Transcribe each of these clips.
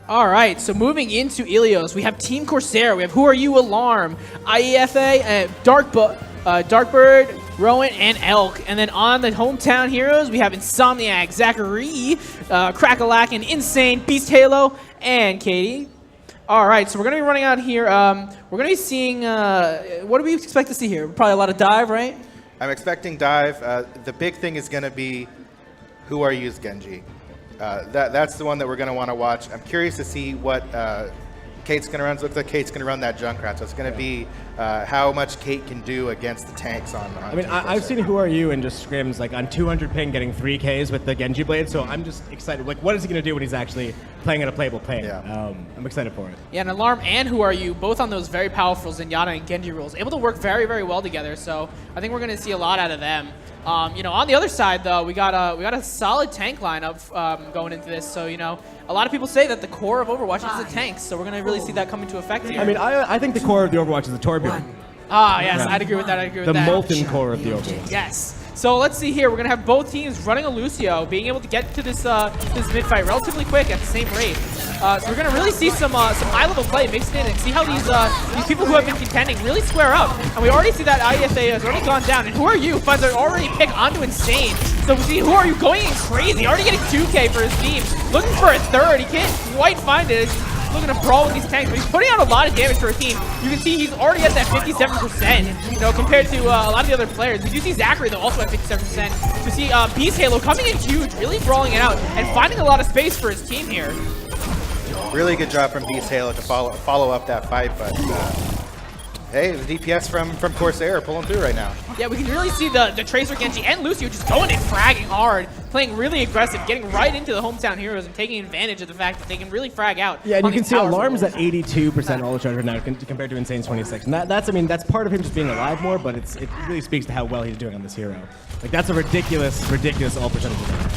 All right, so moving into Ilios, we have Team Corsair. We have Who Are You, Alarm, IEFA, Darkbird, Rowan, and Elk. And then on the hometown heroes, we have Insomniac, Zachary, Crackalack, Insane, Beast Halo, and Katie. All right, so we're going to be running out here. We're going to be seeing, what do we expect to see here? Probably a lot of dive, right? I'm expecting dive. The big thing is going to be Who Are You's Genji. That's the one that we're going to want to watch. I'm curious to see what Kate's going to run. It looks like Kate's going to run that Junkrat, so it's going to be how much Kate can do against the tanks on I mean, I've seen Who Are You and just scrims like on 200 ping getting 3Ks with the Genji blade, so I'm just excited. Like, what is he going to do when he's actually playing at a playable ping? Yeah. I'm excited for it. Yeah, and Alarm and Who Are You, both on those very powerful Zenyatta and Genji rules, able to work very, very well together, so I think we're going to see a lot out of them. You know, on the other side, though, we got a solid tank lineup going into this. So, you know, a lot of people say that the core of Overwatch is the tanks. So we're going to really see that come into effect here. I mean, I think the core of the Overwatch is the Torbjorn. Ah, yes, yeah. I'd agree with that. I'd agree with that. The molten core of the Overwatch. Yes. So let's see here. We're going to have both teams running a Lucio, being able to get to this this mid-fight relatively quick at the same rate. So we're going to really see some high-level play mixed in and see how these people who have been contending really square up. And we already see that IFA has already gone down. And Who Are You finds an already pick onto Insane. So we see Who Are You going in crazy, already getting 2K for his team. Looking for a third. He can't quite find it. He's looking to brawl with these tanks, but he's putting out a lot of damage for his team. You can see he's already at that 57%, you know, compared to a lot of the other players. We do see Zachary, though, also at 57%. We see Beast Halo coming in huge, really brawling it out, and finding a lot of space for his team here. Really good job from Beast Halo to follow up that fight, but hey, the DPS from Corsair are pulling through right now. Yeah, we can really see the Tracer, Genji, and Lucio just going in, fragging hard, playing really aggressive, getting right into the hometown heroes and taking advantage of the fact that they can really frag out. Yeah, and you can see Alarm's at 82% ult charge right now compared to Insane's 26. And that's part of him just being alive more, but it really speaks to how well he's doing on this hero. Like, that's a ridiculous ult percentage of damage.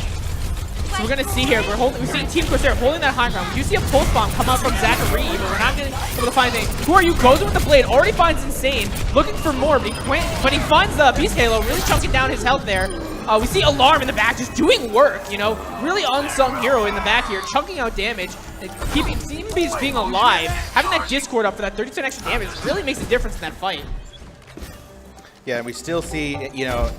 So we're going to see here, we see Team Corsair holding that high ground. We do see a pulse bomb come out from Zachary, but we're not going to be able to find anything. Who Are You goes in with the blade, already finds Insane, looking for more, but he finds the Beast Halo, really chunking down his health there. We see Alarm in the back just doing work, you know, really unsung hero in the back here, chunking out damage, keeping Beast being alive. Having that Discord up for that 30% extra damage really makes a difference in that fight. Yeah, and we still see, you know,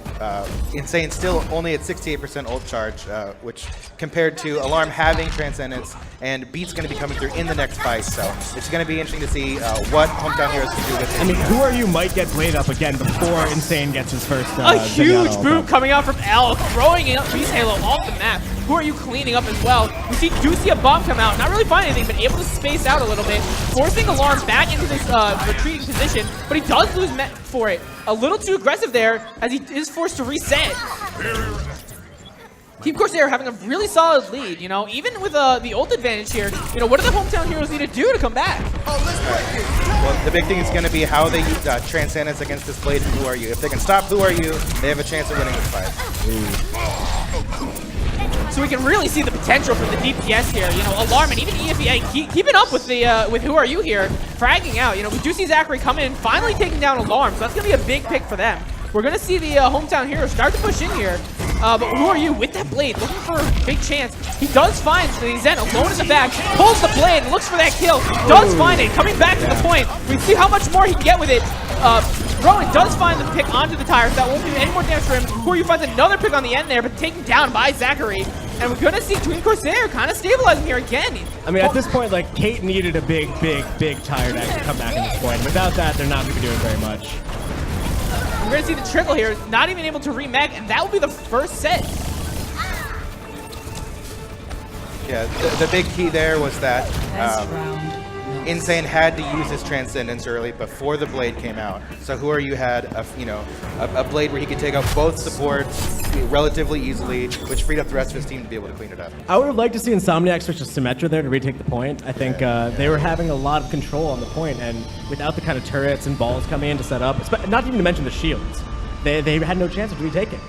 Insane still only at 68% ult charge, which compared to Alarm having Transcendence, and Beat's going to be coming through in the next fight, so it's going to be interesting to see what hometown heroes can do with it. I mean, Who Are You might get Blade up again before Insane gets his first a huge boom coming out from Elk, throwing Beast Halo off the map. Who Are You cleaning up as well? We do see a bomb come out, not really finding anything, but able to space out a little bit, forcing Alarm back into this retreating position, but he does lose Met for it. A little too aggressive there, as he is forced to reset. Team Corsair having a really solid lead, you know, even with the ult advantage here. You know, what do the hometown heroes need to do to come back? Well, the big thing is going to be how they use Transcendence against this blade from Who Are You. If they can stop Who Are You, they have a chance of winning this fight. So we can really see the potential for the DPS here. You know, Alarm and even EFEA keeping up with the with Who Are You here, fragging out. You know, we do see Zachary coming in, finally taking down Alarm, so that's going to be a big pick for them. We're going to see the hometown heroes start to push in here. But Who Are You with that blade, looking for a big chance. He does find Zen alone in the back, pulls the blade, looks for that kill, does find it, coming back to the point. We see how much more he can get with it. Rowan does find the pick onto the tires. That won't do any more damage for him. Who Are You finds another pick on the end there, but taken down by Zachary. And we're going to see Team Corsair kind of stabilizing here again. I mean, at this point, like, Kate needed a big tire deck to come back at this point. Without that, they're not going to be doing very much. We're going to see the trickle here, not even able to remag, and that will be the first set. Yeah, the big key there was that Insane had to use his Transcendence early before the blade came out. So Who Are You had a blade where he could take out both supports relatively easily, which freed up the rest of his team to be able to clean it up. I would have liked to see Insomniac switch to Symmetra there to retake the point. I think they were having a lot of control on the point, and without the kind of turrets and balls coming in to set up, not even to mention the shields, they had no chance of retaking.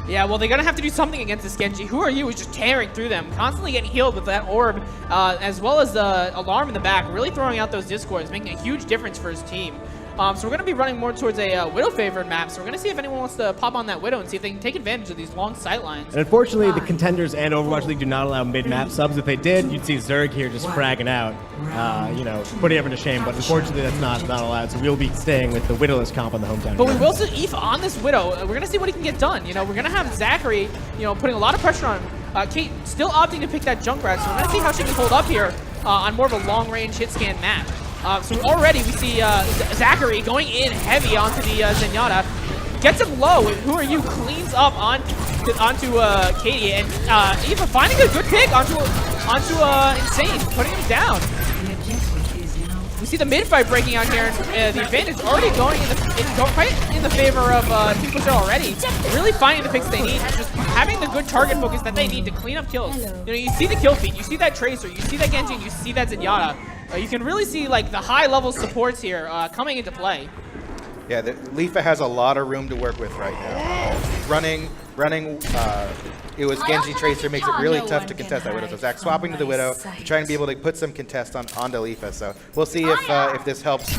Yeah, well, they're going to have to do something against this Genji. Who Are You is just tearing through them, constantly getting healed with that orb, as well as the Alarm in the back, really throwing out those discords, making a huge difference for his team. So we're going to be running more towards a Widow-favored map. So we're going to see if anyone wants to pop on that Widow and see if they can take advantage of these long sight lines. And unfortunately, the Contenders and Overwatch League do not allow mid-map subs. If they did, you'd see Zerg here just fragging out, you know, putting everyone to shame. But unfortunately, that's not allowed. So we'll be staying with the Widowless comp on the hometown. But we will see Aoife on this Widow. We're going to see what he can get done. You know, we're going to have Zachary, you know, putting a lot of pressure on him. Kate still opting to pick that Junkrat. So we're going to see how she can hold up here on more of a long-range hit-scan map. So already we see Zachary going in heavy onto the Zenyatta. Gets him low. Who are you? Cleans up onto Katie. And Aoife finding a good pick onto Insane, putting him down. We see the mid-fight breaking out here, and the advantage already going quite in the favor of Team Corsair already. Really finding the picks they need, just having the good target focus that they need to clean up kills. You know, you see the kill feed, you see that Tracer, you see that Genji, and you see that Zenyatta. You can really see like the high-level supports here coming into play. Yeah, Lifa has a lot of room to work with right now. Running. It was Genji Tracer makes it really tough to contest that Widow. So Zach swapping to the Widow to try and be able to put some contest onto Lifa. So we'll see if this helps.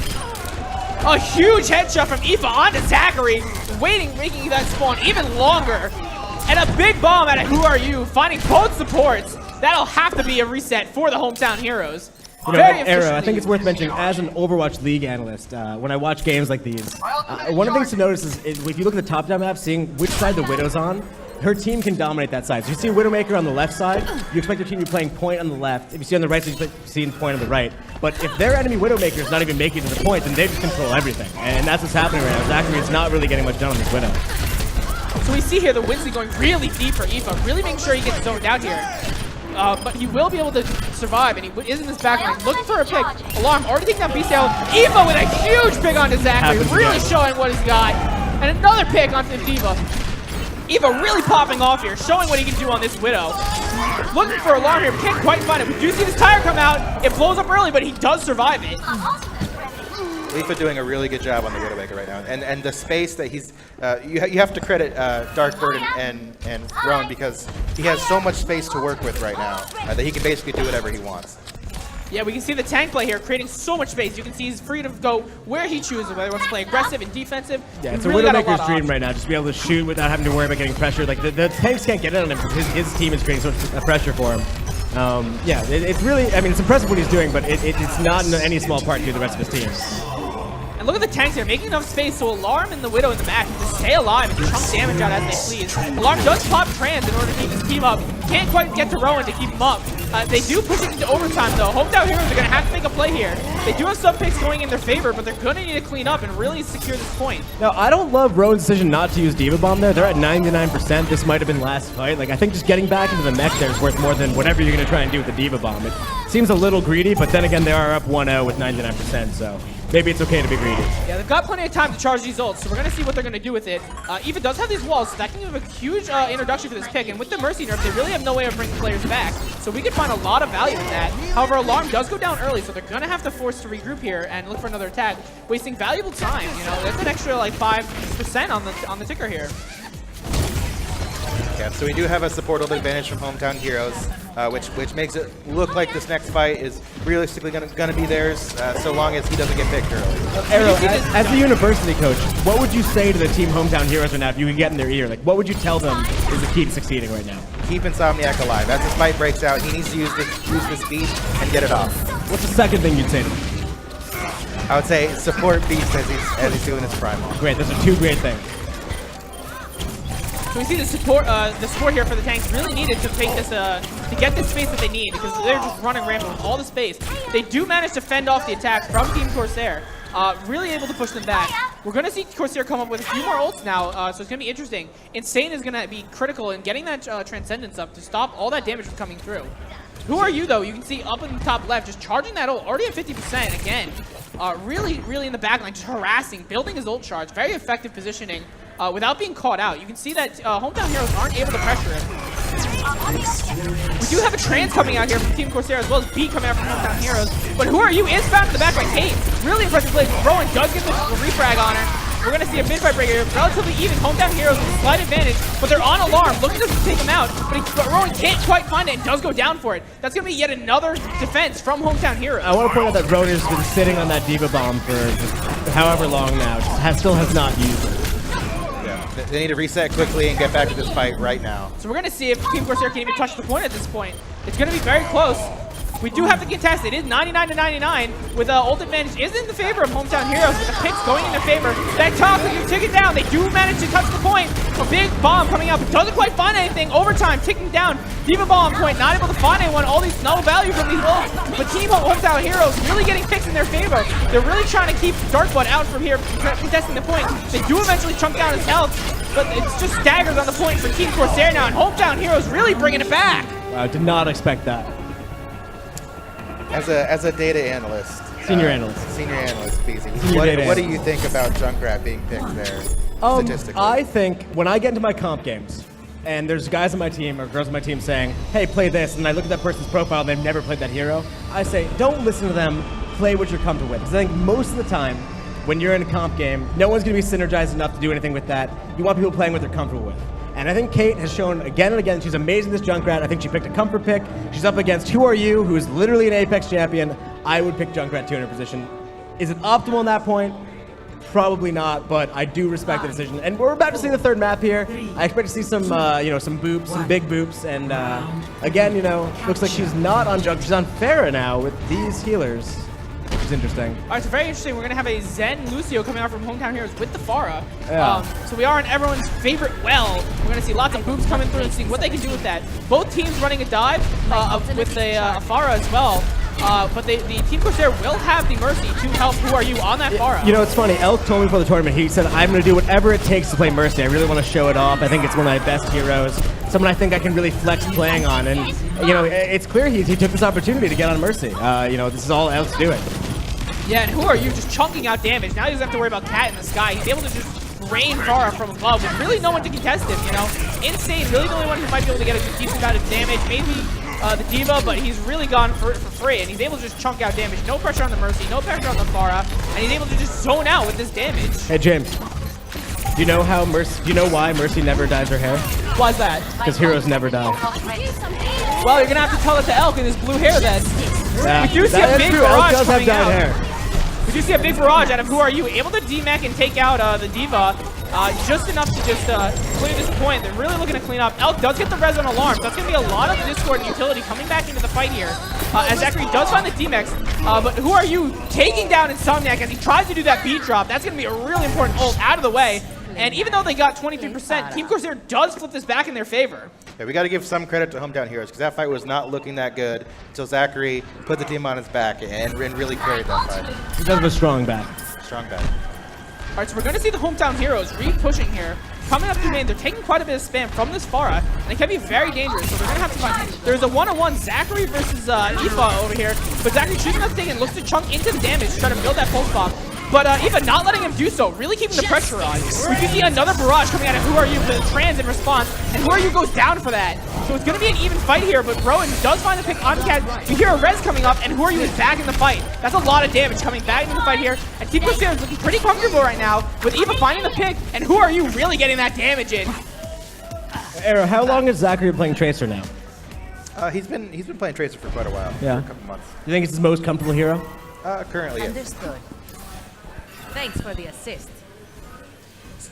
A huge headshot from Aoife onto Zachary, making that spawn even longer. And a big bomb at Who Are You, finding both supports. That'll have to be a reset for the hometown heroes. You know, Arrow, I think it's worth mentioning, as an Overwatch League analyst, when I watch games like these, one of the things to notice is if you look at the top-down map, seeing which side the Widow's on, her team can dominate that side. So you see Widowmaker on the left side, you expect your team to be playing point on the left. If you see on the right side, you see point on the right. But if their enemy Widowmaker is not even making it to the point, then they just control everything. And that's what's happening right now. Zachary is not really getting much done on this Widow. So we see here the Winston going really deep for Aoife, really making sure he gets zoned out here. But he will be able to survive, and he is in this backline looking for a pick. Alarm already taking down BCL. Aoife with a huge pick onto Zachary, really showing what he's got. And another pick onto Diva. Aoife really popping off here, showing what he can do on this Widow. Looking for Alarm here, can't quite find it. We do see this tire come out. It blows up early, but he does survive it. Lifa doing a really good job on the Widowmaker right now, and the space that he's you have to credit Darkbird and Rowan, because he has so much space to work with right now that he can basically do whatever he wants. Yeah, we can see the tank play here, creating so much space. You can see he's free to go where he chooses, whether he wants to play aggressive and defensive. Yeah, it's a Widowmaker's dream right now, just to be able to shoot without having to worry about getting pressure. Like, the tanks can't get it on him because his team is creating so much pressure for him. Yeah, it's really, I mean, it's impressive what he's doing, but it's not in any small part due to the rest of his team. And look at the tanks here, making enough space so Alarm and the Widow in the back can just stay alive and chunk damage out as they please. Alarm does pop trans in order to keep his team up. Can't quite get to Rowan to keep him up. They do push it into overtime though. Hometown Heroes are going to have to make a play here. They do have some picks going in their favor, but they're going to need to clean up and really secure this point. Now, I don't love Rowan's decision not to use Diva Bomb there. They're at 99%. This might have been last fight. Like, I think just getting back into the mech there is worth more than whatever you're going to try and do with the Diva Bomb. It seems a little greedy, but then again, they are up 1-0 with 99%, so maybe it's okay to be greedy. Yeah, they've got plenty of time to charge these ults, so we're going to see what they're going to do with it. Eva does have these walls, so that can give a huge introduction for this pick, and with the Mercy nerf, they really have no way of bringing players back, so we could find a lot of value in that. However, Alarm does go down early, so they're going to have to force to regroup here and look for another attack, wasting valuable time. You know, that's an extra like 5% on the ticker here. Yeah, so we do have a support advantage from Hometown Heroes, which makes it look like this next fight is realistically gonna be theirs, so long as he doesn't get picked early. Arrow, as the university coach, what would you say to the team Hometown Heroes right now if you could get in their ear? Like, what would you tell them is the key to succeeding right now? Keep Insomniac alive. As this fight breaks out, he needs to use this beat and get it off. What's the second thing you'd say to them? I would say support Beast as he's doing his prime. Great, those are two great things. So we see the support here for the tanks really needed to take this to get the space that they need, because they're just running rampant with all the space. They do manage to fend off the attack from Team Corsair, really able to push them back. We're going to see Corsair come up with a few more ults now, so it's going to be interesting. Insane is going to be critical in getting that Transcendence up to stop all that damage from coming through. Who Are You, though? You can see up in the top left, just charging that ult, already at 50% again. Really in the back line, just harassing, building his ult charge. Very effective positioning without being caught out. You can see that Hometown Heroes aren't able to pressure him. We do have a trans coming out here from Team Corsair, as well as B coming out from Hometown Heroes. But Who Are You is found in the back by Kate. Really impressive play. Rowan does get the refrag on her. We're going to see a mid-fight breaker here. Relatively even. Hometown Heroes with a slight advantage, but they're on alarm. Looking to take him out, but Rowan can't quite find it and does go down for it. That's going to be yet another defense from Hometown Heroes. I want to point out that Rowan has been sitting on that Diva Bomb for just however long now. Still has not used it. Yeah, they need to reset quickly and get back to this fight right now. So we're going to see if Team Corsair can even touch the point at this point. It's going to be very close. We do have to contest. It is 99 to 99 with ult advantage is in the favor of Hometown Heroes with the picks going in their favor. That top, you tick it down. They do manage to touch the point. A big bomb coming up. It doesn't quite find anything. Overtime ticking down. Diva Bomb point, not able to find anyone. All these no value from these ults. But Team Hometown Heroes really getting picks in their favor. They're really trying to keep Darkblood out from here, contesting the point. They do eventually chunk down his health, but it's just staggers on the point for Team Corsair now, and Hometown Heroes really bringing it back. Wow, did not expect that. As a data analyst, Senior analyst, BZ, what do you think about Junkrat being picked there statistically? I think when I get into my comp games, and there's guys on my team or girls on my team saying, hey, play this, and I look at that person's profile and they've never played that hero, I say, don't listen to them, play what you're comfortable with. Because I think most of the time, when you're in a comp game, no one's going to be synergized enough to do anything with that. You want people playing what they're comfortable with. And I think Kate has shown again and again she's amazing this Junkrat. I think she picked a comfort pick. She's up against Who Are You, who's literally an Apex champion. I would pick Junkrat too in her position. Is it optimal in that point? Probably not, but I do respect the decision. And we're about to see the third map here. I expect to see some, some boops, some big boops. And again, looks like she's not on Junkrat. She's on Pharah now with these healers, which is interesting. All right, so very interesting. We're going to have a Zen Lucio coming out from Hometown Heroes with the Pharah. Yeah. So we are in everyone's favorite well. We're going to see lots of boops coming through and seeing what they can do with that. Both teams running a dive with the Pharah as well. But the Team Corsair will have the Mercy to help Who Are You on that Pharah. It's funny. Elk told me before the tournament, he said, I'm going to do whatever it takes to play Mercy. I really want to show it off. I think it's one of my best heroes. Someone I think I can really flex playing on. And, it's clear he took this opportunity to get on Mercy. This is all Elk's doing. Yeah, and Who Are You just chunking out damage. Now he doesn't have to worry about Cat in the sky. He's able to just rain Pharah from above with really no one to contest him, Insane, really the only one who might be able to get a decent amount of damage. Maybe the Diva, but he's really gone for free, and he's able to just chunk out damage. No pressure on the Mercy, no pressure on the Pharah, and he's able to just zone out with this damage. Hey, James. Do you know why Mercy never dyes her hair? Why's that? Because heroes never die. Well, you're going to have to tell it to Elk in his blue hair then. Yeah, we do see a big barrage coming out. Hair. We do see a big barrage out of Who Are You, able to D-Mac and take out the Diva. Just enough to just clear this point. They're really looking to clean up. Elk does get the res on alarm, so that's going to be a lot of the Discord and utility coming back into the fight here. As Zachary does find the D-Max, but Who Are You taking down Insomniac as he tries to do that beat drop. That's going to be a really important ult out of the way. And even though they got 23%, Team Corsair does flip this back in their favor. Yeah, we got to give some credit to Hometown Heroes because that fight was not looking that good until Zachary put the team on his back and really carried that fight. He does have a strong back. Strong back. All right, so we're going to see the Hometown Heroes re-pushing here. Coming up to main, they're taking quite a bit of spam from this Pharah, and it can be very dangerous, so they're going to have to find... There's a one-on-one Zachary versus Aoife over here, but Zachary choosing not to take it, looks to chunk into the damage to try to build that pulse bomb. But Aoife not letting him do so, really keeping the pressure on. We do see another barrage coming out of Who Are You with a trans in response, and Who Are You goes down for that. So it's going to be an even fight here, but Rowan does find the pick on Cat. You hear a res coming up, and Who Are You is back in the fight. That's a lot of damage coming back into the fight here, and Team Corsair is looking pretty comfortable right now with Eva finding the pick, and Who Are You really getting that damage in. Arrow, how long has Zachary been playing Tracer now? He's been playing Tracer for quite a while. Yeah. For a couple months. Do you think it's his most comfortable hero? Currently, yes. Understood. Thanks for the assist.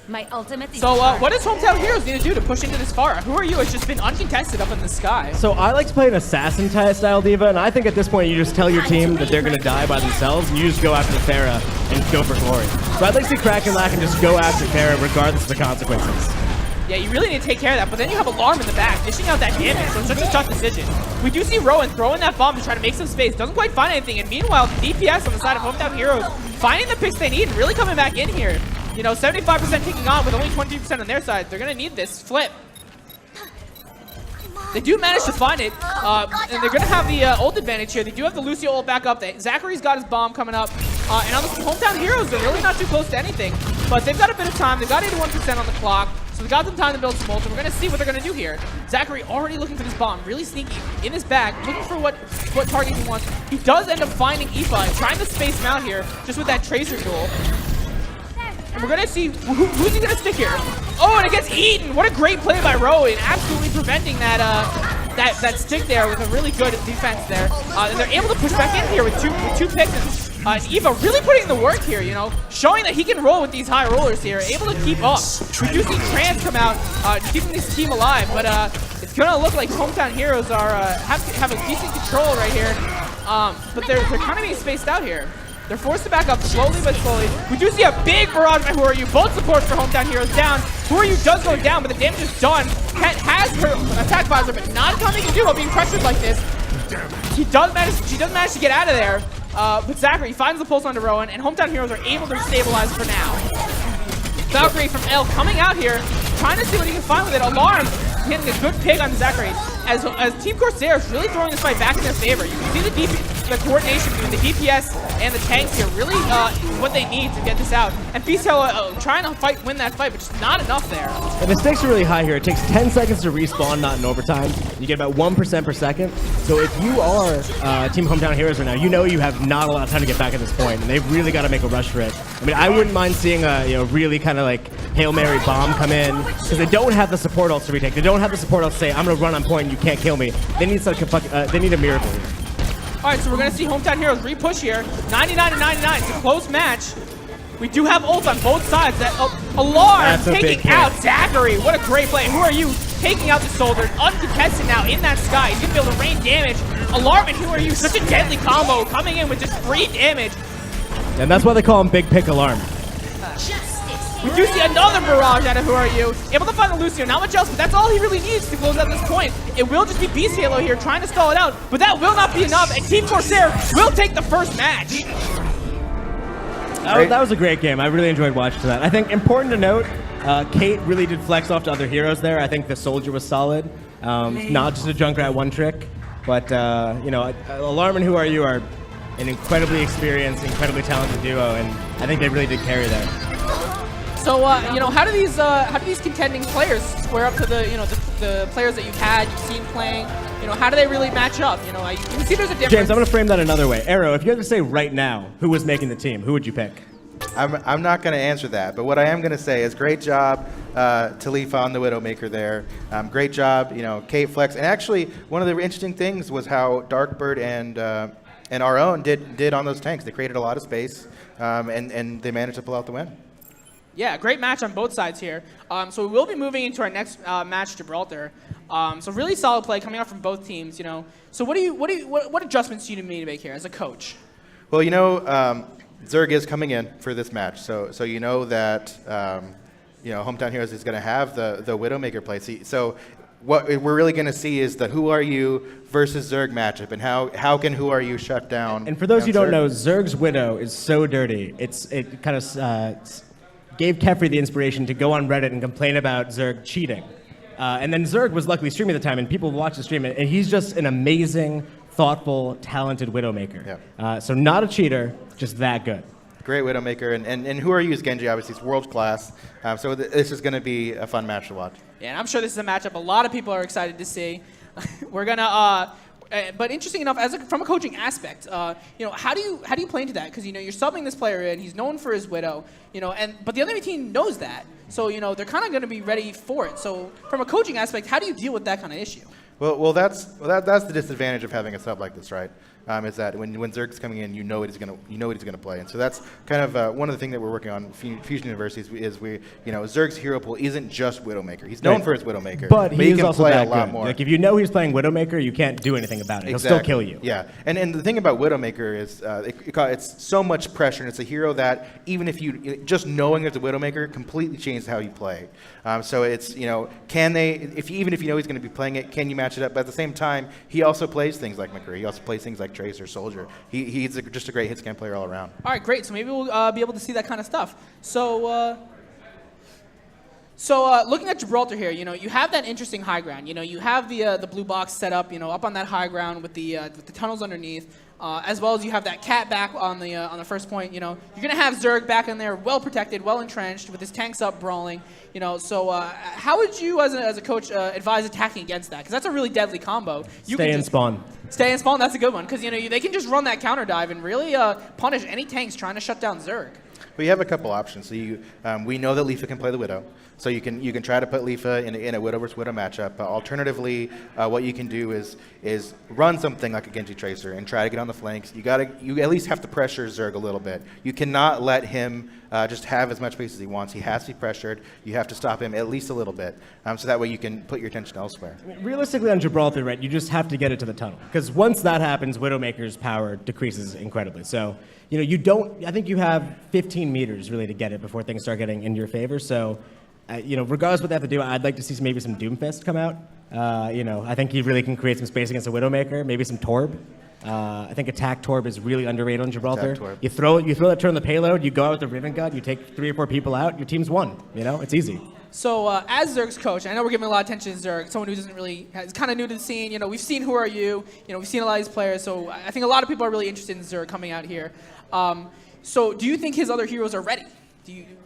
My ultimate is So what does Hometown Heroes need to do to push into this Pharah? Who Are You has just been uncontested up in the sky. So I like to play an assassin style Diva, and I think at this point you just tell your team that they're going to die by themselves, and you just go after the Pharah and go for glory. So I'd like to see Kraken Lack and just go after Pharah regardless of the consequences. Yeah, you really need to take care of that, but then you have Alarm in the back, dishing out that damage, so it's such a tough decision. We do see Rowan throwing that bomb to try to make some space, doesn't quite find anything, and meanwhile, DPS on the side of Hometown Heroes finding the picks they need and really coming back in here. 75% kicking on with only 23% on their side. They're going to need this flip. They do manage to find it, and they're going to have the ult advantage here. They do have the Lucio ult back up. Zachary's got his bomb coming up, and on the Hometown Heroes, they're really not too close to anything, but they've got a bit of time. They've got 81% on the clock. So we got some time to build some ult, and we're going to see what they're going to do here. Zachary already looking for this bomb, really sneaky in his bag, looking for what target he wants. He does end up finding Aoife and trying to space him out here just with that Tracer duel. And we're going to see who's he going to stick here. Oh, and it gets eaten. What a great play by Rowan, absolutely preventing that that stick there with a really good defense there. And they're able to push back in here with two picks. And Eva really putting in the work here, you know, showing that he can roll with these high rollers here, able to keep up. We do see Trans come out, keeping this team alive, but it's gonna look like Hometown Heroes are have a decent control right here. But they're kind of being spaced out here. They're forced to back up slowly but slowly. We do see a big barrage by Who Are You. Both supports for Hometown Heroes down. Who Are You does go down, but the damage is done. Ket has her attack visor, but not a ton they can do while being pressured like this. She does manage to get out of there. But Zachary finds the pulse onto Rowan, and Hometown Heroes are able to stabilize for now. Valkyrie from L coming out here, trying to see what he can find with it. Alarm hitting a good pig on Zachary. As Team Corsair is really throwing this fight back in their favor. You can see the coordination between the DPS and the tanks here, really what they need to get this out. And Beastel trying to win that fight, but just not enough there. And the stakes are really high here. It takes 10 seconds to respawn, not in overtime. You get about 1% per second. So if you are Team Hometown Heroes right now, you know you have not a lot of time to get back at this point, and they've really got to make a rush for it. I mean, I wouldn't mind seeing a really kind of like Hail Mary bomb come in, because they don't have the support ults to retake. They don't have the support ults to say, I'm going to run on point and you can't kill me. They need they need a miracle here. All right, so we're going to see Hometown Heroes re-push here. 99-99, it's a close match. We do have ults on both sides. That Alarm taking out Zachary. What a great play. Who Are You taking out the soldier, uncontested now in that sky. He's going to be able to rain damage. Alarm and Who Are You, such a deadly combo, coming in with just free damage. And that's why they call him Big Pick Alarm. We do see another barrage out of Who Are You. Able to find the Lucio, not much else, but that's all he really needs to close out this point. It will just be Beast Halo here trying to stall it out, but that will not be enough, and Team Corsair will take the first match. That was a great game. I really enjoyed watching that. I think important to note, Kate really did flex off to other heroes there. I think the soldier was solid. Not just a Junkrat one trick, but you know, Alarm and Who Are You are an incredibly experienced, incredibly talented duo, and I think they really did carry that. So, you know, how do these contending players square up to the players that you've seen playing? You know, how do they really match up? You know, you can see there's a difference. James, I'm going to frame that another way. Arrow, if you had to say right now who was making the team, who would you pick? I'm not going to answer that, but what I am going to say is great job, Talifa on the Widowmaker there. Great job, you know, Kate Flex. And actually, one of the interesting things was how Darkbird and our own did on those tanks. They created a lot of space, and they managed to pull out the win. Yeah, great match on both sides here. So we will be moving into our next match, Gibraltar. So really solid play coming out from both teams. You know, so what adjustments do you need to make here as a coach? Well, you know, Zerg is coming in for this match, so you know that you know Hometown Heroes is going to have the Widowmaker play. So what we're really going to see is the Who Are You versus Zerg matchup, and how can Who Are You shut down? And for those who don't Zerg? know, Zerg's Widow is so dirty. It kind of gave Kefri the inspiration to go on Reddit and complain about Zerg cheating. And then Zerg was luckily streaming at the time, and people watched the stream, and he's just an amazing, thoughtful, talented Widowmaker. Yeah. So not a cheater, just that good. Great Widowmaker, and Who Are You is Genji, obviously, it's world class. So this is going to be a fun match to watch. Yeah, and I'm sure this is a matchup a lot of people are excited to see. We're gonna. But interesting enough, from a coaching aspect, you know, how do you play into that? Because you know you're subbing this player in, he's known for his Widow, you know, but the other team knows that, so you know they're kind of going to be ready for it. So from a coaching aspect, how do you deal with that kind of issue? Well, that's the disadvantage of having a sub like this, right? Is that when Zerg's coming in, you know what he's gonna play, and so that's kind of one of the things that we're working on Fusion University is Zerg's hero pool isn't just Widowmaker. He's known for his Widowmaker, but he can play that a lot good. more. Like if you know he's playing Widowmaker, you can't do anything about it. Exactly. He'll still kill you. Yeah, and the thing about Widowmaker is it's so much pressure, and it's a hero that even if you just knowing there's a Widowmaker completely changes how you play. So it's even if you know he's going to be playing it, can you match it up? But at the same time, he also plays things like McCree. He also plays things like Tracer, Soldier. He's just a great hit scan player all around. All right, great. So maybe we'll be able to see that kind of stuff. So looking at Gibraltar here, you know, you have that interesting high ground. You know, you have the blue box set up, you know, up on that high ground with the tunnels underneath, as well as you have that cat back on the first point. You know, you're gonna have Zerg back in there, well protected, well entrenched, with his tanks up brawling. You know, so how would you, as a coach, advise attacking against that? Because that's a really deadly combo. Stay in spawn. Stay in spawn. That's a good one because you know they can just run that counter dive and really punish any tanks trying to shut down Zerg. But you have a couple options. So we know that Leafa can play the Widow, so you can try to put Leafa in a Widow versus Widow matchup. Alternatively, what you can do is run something like a Genji Tracer and try to get on the flanks. You at least have to pressure Zerg a little bit. You cannot let him just have as much space as he wants. He has to be pressured. You have to stop him at least a little bit, so that way you can put your attention elsewhere. Realistically, on Gibraltar, right, you just have to get it to the tunnel. Because once that happens, Widowmaker's power decreases incredibly. So, I think you have 15 meters, really, to get it before things start getting in your favor. So, regardless of what they have to do, I'd like to see maybe some Doomfist come out. I think he really can create some space against a Widowmaker, maybe some Torb. I think Attack Torb is really underrated on Gibraltar. You throw that turn on the payload, you go out with the Riven Gut, you take 3 or 4 people out, your team's won. It's easy. So as Zerg's coach, I know we're giving a lot of attention to Zerg, someone who is kind of new to the scene. We've seen Who Are You? We've seen a lot of these players, so I think a lot of people are really interested in Zerg coming out here. So do you think his other heroes are ready?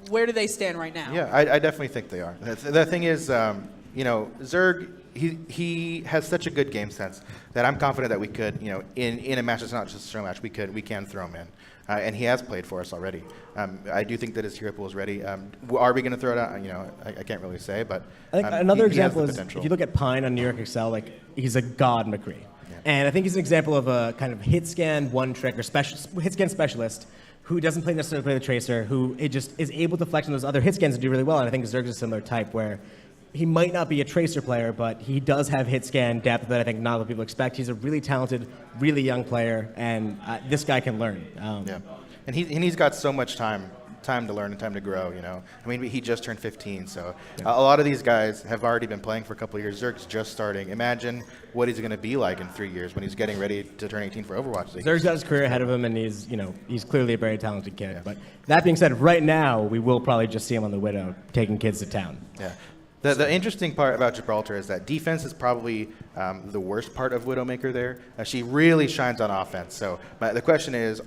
Where do they stand right now? Yeah, I definitely think they are. The thing is, Zerg, he has such a good game sense that I'm confident that we could, in a match that's not just a show match, we can throw him in. And he has played for us already. I do think that his hero pool is ready. Are we going to throw it out? I can't really say, but I think another example is if you look at Pine on New York Excel, he's a god McCree. Yeah. And I think he's an example of a kind of hit scan one trick or hit scan specialist who doesn't necessarily play the Tracer, who just is able to flex on those other hit scans and do really well. And I think Zerg's a similar type where he might not be a Tracer player, but he does have hit scan depth that I think not a lot of people expect. He's a really talented, really young player, and this guy can learn. Yeah, and he's got so much time to learn and time to grow. He just turned 15, so a lot of these guys have already been playing for a couple of years. Zerg's just starting. Imagine what he's going to be like in 3 years when he's getting ready to turn 18 for Overwatch League. Zerg's got his career ahead of him, and he's clearly a very talented kid. Yeah. But that being said, right now we will probably just see him on the Widow taking kids to town. Yeah. The interesting part about Gibraltar is that defense is probably the worst part of Widowmaker there. She really shines on offense. So the question is,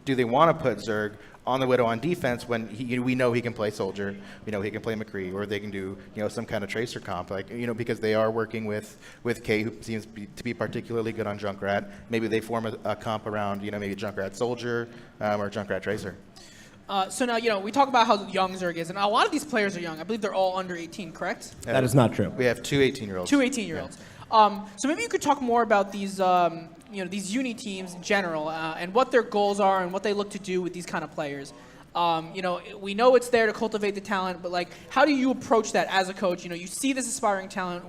do they want to put Zerg on the Widow on defense when we know he can play Soldier, we know he can play McCree, or they can do some kind of Tracer comp, because they are working with Kay, who seems to be particularly good on Junkrat. Maybe they form a comp around maybe Junkrat Soldier or Junkrat Tracer. So now, we talk about how young Zerg is, and a lot of these players are young. I believe they're all under 18, correct? That is not true. We have 2 18-year-olds. 2 18-year-olds. So maybe you could talk more about these, these uni teams in general, and what their goals are and what they look to do with these kind of players. We know it's there to cultivate the talent, but how do you approach that as a coach? You see this aspiring talent.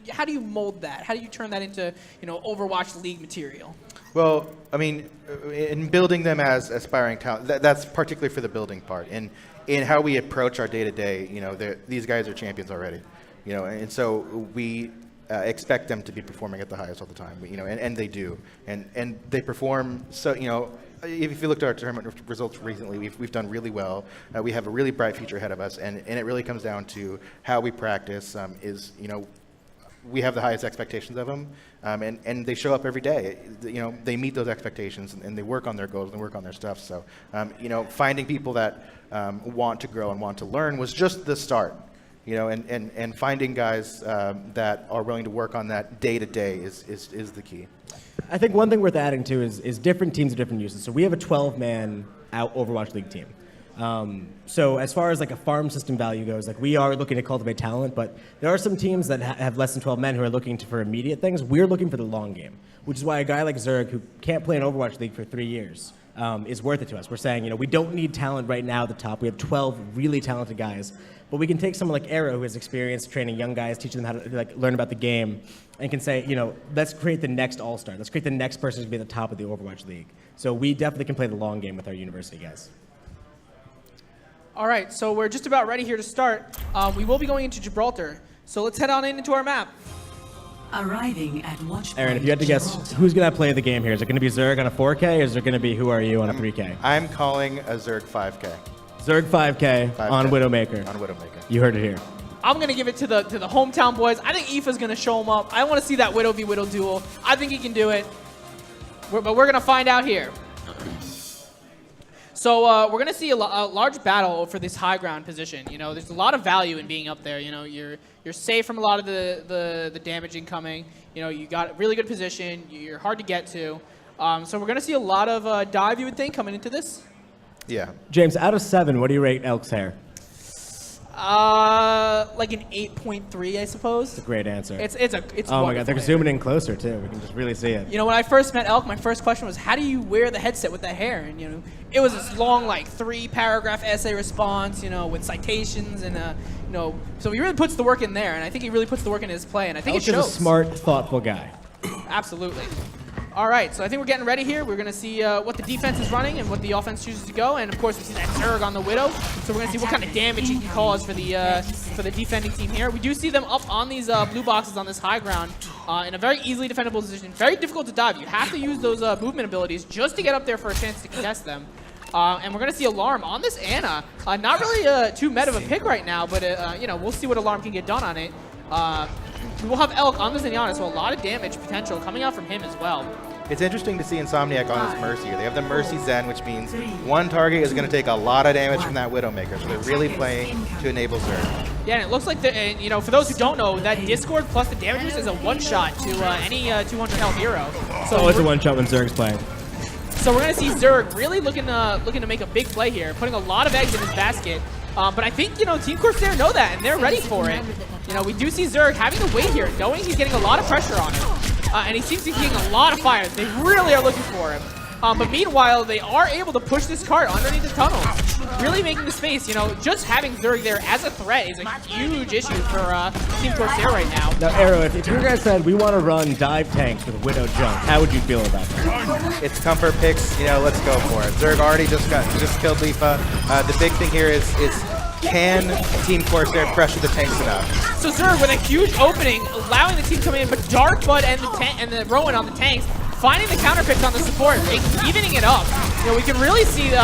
How do you mold that? How do you turn that into, Overwatch League material? Well, in building them as aspiring talent, that's particularly for the building part. In how we approach our day-to-day, these guys are champions already, and so we expect them to be performing at the highest all the time, and they do, and they perform. So, if you looked at our tournament results recently, we've done really well. We have a really bright future ahead of us, and it really comes down to how we practice. We have the highest expectations of them, and they show up every day. They meet those expectations, and they work on their goals and work on their stuff. So, finding people that want to grow and want to learn was just the start. And finding guys that are willing to work on that day to day is the key. I think one thing worth adding too is different teams have different uses. So we have a 12-man out Overwatch League team. So as far as a farm system value goes, we are looking to cultivate talent, but there are some teams that have less than 12 men who are looking for immediate things. We're looking for the long game, which is why a guy like Zerg, who can't play in Overwatch League for 3 years, is worth it to us. We're saying, we don't need talent right now at the top. We have 12 really talented guys, but we can take someone like Arrow, who has experience training young guys, teaching them how to learn about the game, and can say, let's create the next all-star. Let's create the next person to be at the top of the Overwatch League. So we definitely can play the long game with our university guys. All right, so we're just about ready here to start. We will be going into Gibraltar, so let's head on into our map. Arriving at watch. Aaron, if you had to guess, who's going to play the game here? Is it going to be Zerg on a 4K, or is it going to be Who Are You on a 3K? I'm calling a Zerg 5K. Zerg 5K on Widowmaker. On Widowmaker. You heard it here. I'm going to give it to the hometown boys. I think Aoife's going to show them up. I want to see that Widow v Widow duel. I think he can do it. But we're going to find out here. So we're going to see a large battle for this high ground position. There's a lot of value in being up there. You're safe from a lot of the damage incoming. You got a really good position. You're hard to get to. So we're going to see a lot of dive, you would think, coming into this. Yeah. James, out of 7, what do you rate Elk's hair? Like an 8.3, I suppose. It's a great answer. It's Oh my god, they're wonderful. zooming in closer too. We can just really see it. You know, when I first met Elk, my first question was, how do you wear the headset with that hair? And, you know, it was this long, like, 3-paragraph essay response, you know, with citations and, you know, so he really puts the work in there, and I think he really puts the work in his play, and I think Elk it shows. is a smart, thoughtful guy. Absolutely. All right, so I think we're getting ready here. We're going to see what the defense is running and what the offense chooses to go, and of course we see that Zerg on the Widow, so we're going to see what kind of damage he can cause for the defending team here. We do see them up on these blue boxes on this high ground in a very easily defendable position. Very difficult to dive. You have to use those movement abilities just to get up there for a chance to contest them. And we're going to see Alarm on this Ana. Not really too meta of a pick right now, but you know, we'll see what Alarm can get done on it. We'll have Elk on the Zenyatta, so a lot of damage potential coming out from him as well. It's interesting to see Insomniac on his Mercy. They have the Mercy Zen, which means one target is going to take a lot of damage from that Widowmaker. So they're really playing to enable Zerg. Yeah, and it looks like, you know, for those who don't know, that Discord plus the damage boost is a one-shot to any 200 health hero. So it's a one-shot when Zerg's playing. So we're going to see Zerg really looking to make a big play here, putting a lot of eggs in his basket. But I think, you know, Team Corsair know that, and they're ready for it. You know, we do see Zerg having to wait here, knowing he's getting a lot of pressure on him. And he seems to be getting a lot of fire. They really are looking for him. But meanwhile, they are able to push this cart underneath the tunnel, really making the space. You know, just having Zerg there as a threat is a huge issue for Team Corsair right now. Now, Arrow, if you guys said we want to run dive tanks with Widow jump, how would you feel about that? It's comfort picks. You know, let's go for it. Zerg already just killed Leafa. The big thing here is can Team Corsair pressure the tanks enough? So Zerg with a huge opening, allowing the team to come in, but Darkbud and the Rowan on the tanks, finding the counter picks on the support, evening it up. You know, we can really see the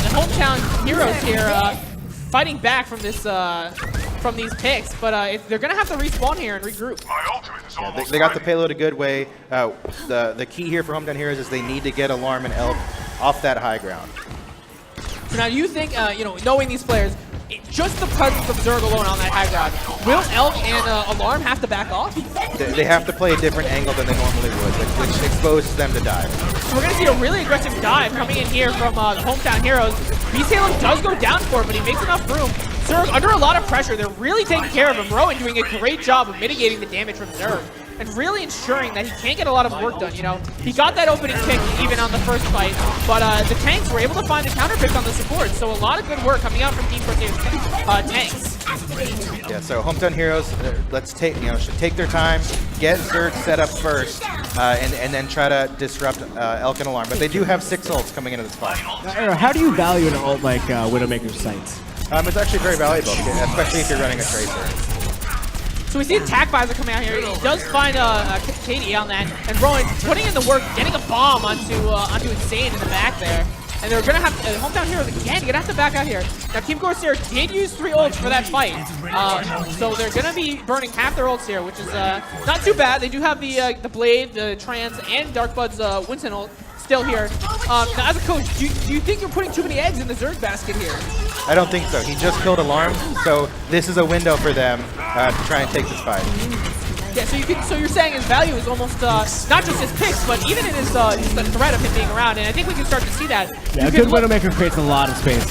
hometown heroes here fighting back from this from these picks, but they're gonna have to respawn here and regroup. Yeah, they got the payload a good way. The key here for hometown heroes is they need to get Alarm and Elk off that high ground. So now you think, you know, knowing these players, just the presence of Zerg alone on that high ground, will Elk and Alarm have to back off? They have to play a different angle than they normally would, which exposes them to dive. So we're going to see a really aggressive dive coming in here from the hometown heroes. Beast Halo does go down for it, but he makes enough room. Zerg under a lot of pressure. They're really taking care of him. Rowan doing a great job of mitigating the damage from Zerg and really ensuring that he can't get a lot of work done. You know, he got that opening pick even on the first fight, but the tanks were able to find the counter pick on the support. So a lot of good work coming out from Team Corsair's tanks. Yeah, so hometown heroes, should take their time, get Zerg set up first, and then try to disrupt Elk and Alarm. But they do have 6 ults coming into this fight. Now, Arrow, how do you value an ult like Widowmaker's Sights? It's actually very valuable, especially if you're running a Tracer. So we see attack visor coming out here. He does find Katie on that, and Rowan putting in the work, getting a bomb onto Insane in the back there. And they're gonna have hometown heroes again. Gonna have to back out here. Now Team Corsair did use 3 ults for that fight, so they're gonna be burning half their ults here, which is not too bad. They do have the Blade, the Trans, and Darkbud's Winston ult still here. Now as a coach, do you think you're putting too many eggs in the Zerg basket here? I don't think so. He just killed Alarm, so this is a window for them to try and take this fight. Yeah, so you're saying his value is almost not just his picks, but even in his just the threat of him being around, and I think we can start to see that. Yeah, a good Widowmaker creates a lot of space.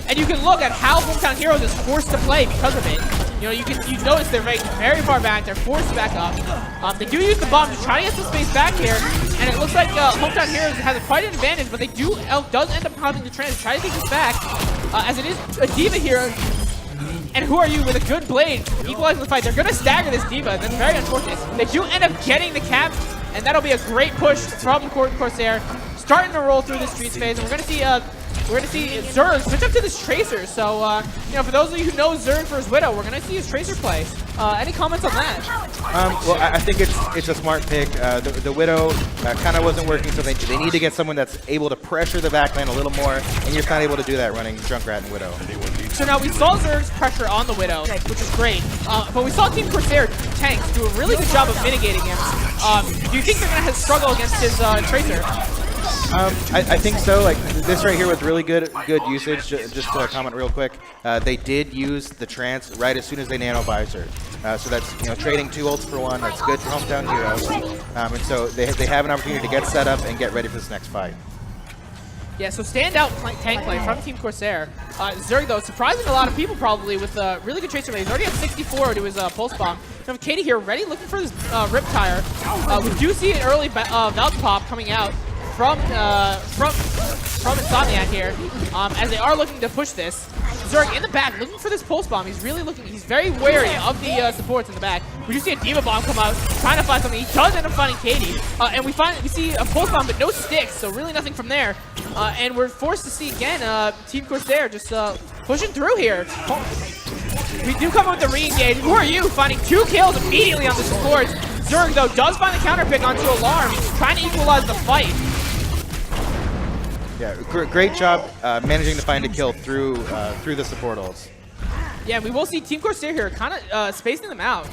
And you can look at how Hometown Heroes is forced to play because of it. You know, you notice they're very far back. They're forced to back up. They do use the bomb to try to get some space back here, and it looks like Hometown Heroes has quite an advantage, but Elk does end up pounding the trans, try to take this back, as it is a Diva here. And who are you with a good blade equalizing the fight? They're going to stagger this Diva. That's very unfortunate. They do end up getting the cap, and that'll be a great push from Corsair, starting to roll through the streets phase. And we're going to see Zerg switch up to this Tracer. So you know, for those of you who know Zerg for his Widow, we're going to see his Tracer play. Any comments on that? Well, I think it's a smart pick. The Widow kind of wasn't working, so they need to get someone that's able to pressure the backline a little more, and you're just not able to do that running Junkrat and Widow. So now we saw Zerg's pressure on the Widow, which is great, but we saw Team Corsair tanks do a really good job of mitigating him. Do you think they're going to struggle against his Tracer? I think so. Like this right here was really good usage. Just to comment real quick, they did use the trance right as soon as they nano visor. So that's trading 2 ults for 1. That's good for hometown heroes. And so they have an opportunity to get set up and get ready for this next fight. Yeah, so standout tank play from Team Corsair. Zerg, though, surprising a lot of people probably with a really good tracer play. He's already at 64 to his pulse bomb. We have Katie here ready, looking for this Riptire. We do see an early Valve pop coming out from Insomniac here, as they are looking to push this. Zerg in the back, looking for this pulse bomb. He's really looking. He's very wary of the supports in the back. We do see a Diva bomb come out, trying to find something. He does end up finding Katie, and we see a pulse bomb, but no sticks. So really nothing from there. And we're forced to see again Team Corsair just pushing through here. We do come up with the re-engage. Who are you? Finding 2 kills immediately on the supports. Zerg though does find the counter pick onto Alarm, trying to equalize the fight. Yeah, great job managing to find a kill through the support ults. Yeah, we will see Team Corsair here kind of spacing them out.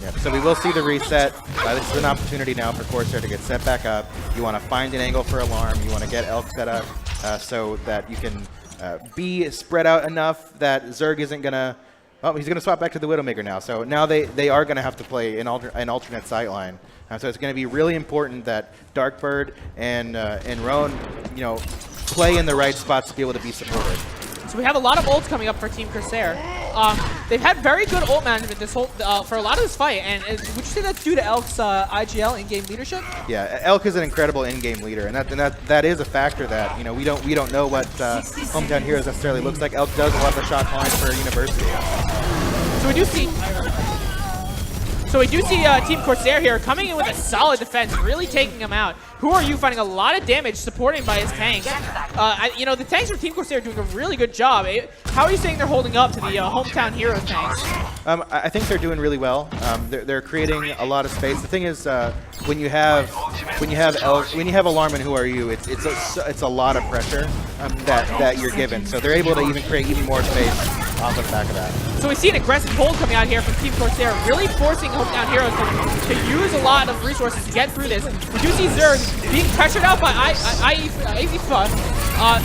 Yeah, so we will see the reset. This is an opportunity now for Corsair to get set back up. You want to find an angle for Alarm. You want to get Elk set up so that you can be spread out enough that Zerg isn't going to... Oh, he's going to swap back to the Widowmaker now. So now they are going to have to play an alternate sightline. So it's going to be really important that Darkbird and Roan, play in the right spots to be able to be supported. So we have a lot of ults coming up for Team Corsair. They've had very good ult management this whole for a lot of this fight, and would you say that's due to Elk's IGL in-game leadership? Yeah, Elk is an incredible in-game leader, and that is a factor that we don't know what Hometown Heroes necessarily looks like. Elk does love a shot calling for University. So we do see Team Corsair here coming in with a solid defense, really taking him out. Who are you finding a lot of damage supporting by his tanks? The tanks from Team Corsair are doing a really good job. How are you saying they're holding up to the Hometown Heroes tanks? I think they're doing really well. They're creating a lot of space. The thing is, when you have Alarm and Who Are You, it's a lot of pressure that you're given. So they're able to even create even more space off the back of that. So we see an aggressive hold coming out here from Team Corsair, really forcing Hometown Heroes to use a lot of resources to get through this. We do see Zerg being pressured out by Izifa.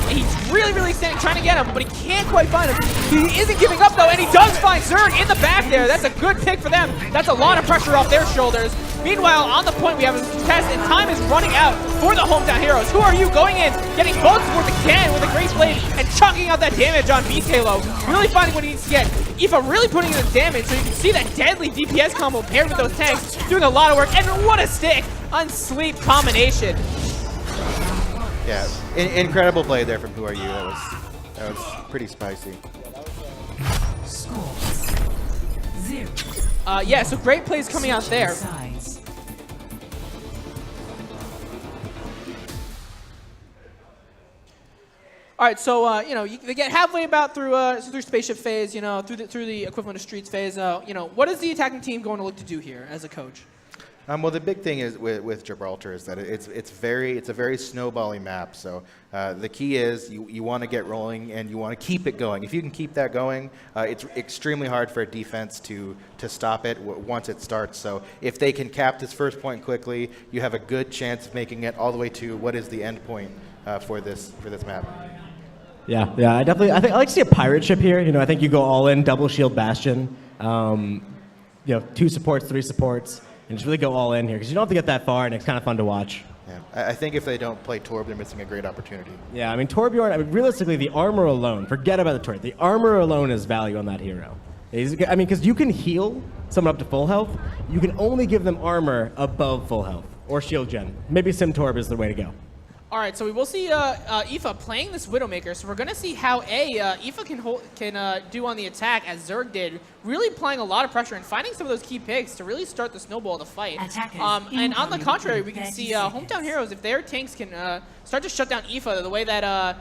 He's really trying to get him, but he can't quite find him. He isn't giving up though, and he does find Zerg in the back there. That's a good pick for them. That's a lot of pressure off their shoulders. Meanwhile, on the point, we have a contest, and time is running out for the Hometown Heroes. Who are you going in, getting both supports again with a great blade, and chunking out that damage on Beast Halo. Really finding what he needs to get. Aoife really putting in the damage, so you can see that deadly DPS combo paired with those tanks, doing a lot of work, and what a stick on Sleep combination. Yeah, incredible play there from Who Are You. That was pretty spicy. Yeah, so great plays coming out there. All right, so they get halfway about through spaceship phase, through the equivalent of streets phase. What is the attacking team going to look to do here as a coach? Well, the big thing is with Gibraltar is that it's a very snowbally map. So the key is you want to get rolling and you want to keep it going. If you can keep that going, it's extremely hard for a defense to stop it once it starts. So if they can cap this first point quickly, you have a good chance of making it all the way to what is the end point for this map. Yeah, I think I like to see a pirate ship here. I think you go all in, double shield bastion. 2 supports, 3 supports. And just really go all in here, because you don't have to get that far, and it's kind of fun to watch. Yeah, I think if they don't play Torb, they're missing a great opportunity. Yeah, Torbjorn, realistically, the armor alone, forget about the turret. The armor alone is value on that hero. Because you can heal someone up to full health. You can only give them armor above full health, or shield gen. Maybe Sim Torb is the way to go. All right, so we will see Aoife playing this Widowmaker. So we're going to see how Aoife can do on the attack, as Zerg did, really applying a lot of pressure and finding some of those key picks to really start the snowball of the fight. And on the contrary, we can see Hometown Heroes, if their tanks can start to shut down Aoife the way that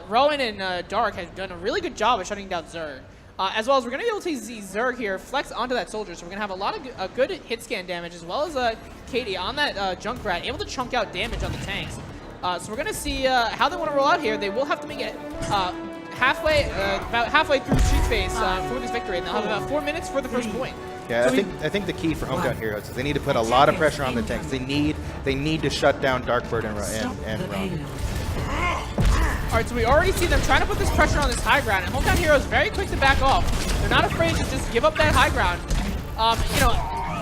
Rowan and Dark have done a really good job of shutting down Zerg. As well as we're going to be able to see Zerg here flex onto that soldier, so we're going to have a lot of good hit scan damage, as well as Katie on that Junkrat, able to chunk out damage on the tanks. So we're going to see how they want to roll out here. They will have to make it about halfway through street phase for this victory, and they'll have about 4 minutes for the first point. Yeah, so I think the key for Hometown Heroes is they need to put a lot of pressure on the tanks. They need to shut down Darkbird and Roan. All right, so we already see them trying to put this pressure on this high ground, and Hometown Heroes very quick to back off. They're not afraid to just give up that high ground.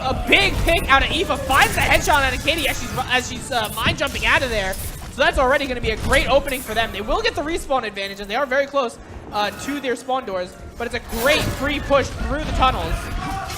a big pick out of Aoife. Finds the headshot out of Katie as she's mind jumping out of there. So that's already going to be a great opening for them. They will get the respawn advantage, and they are very close to their spawn doors. But it's a great free push through the tunnels.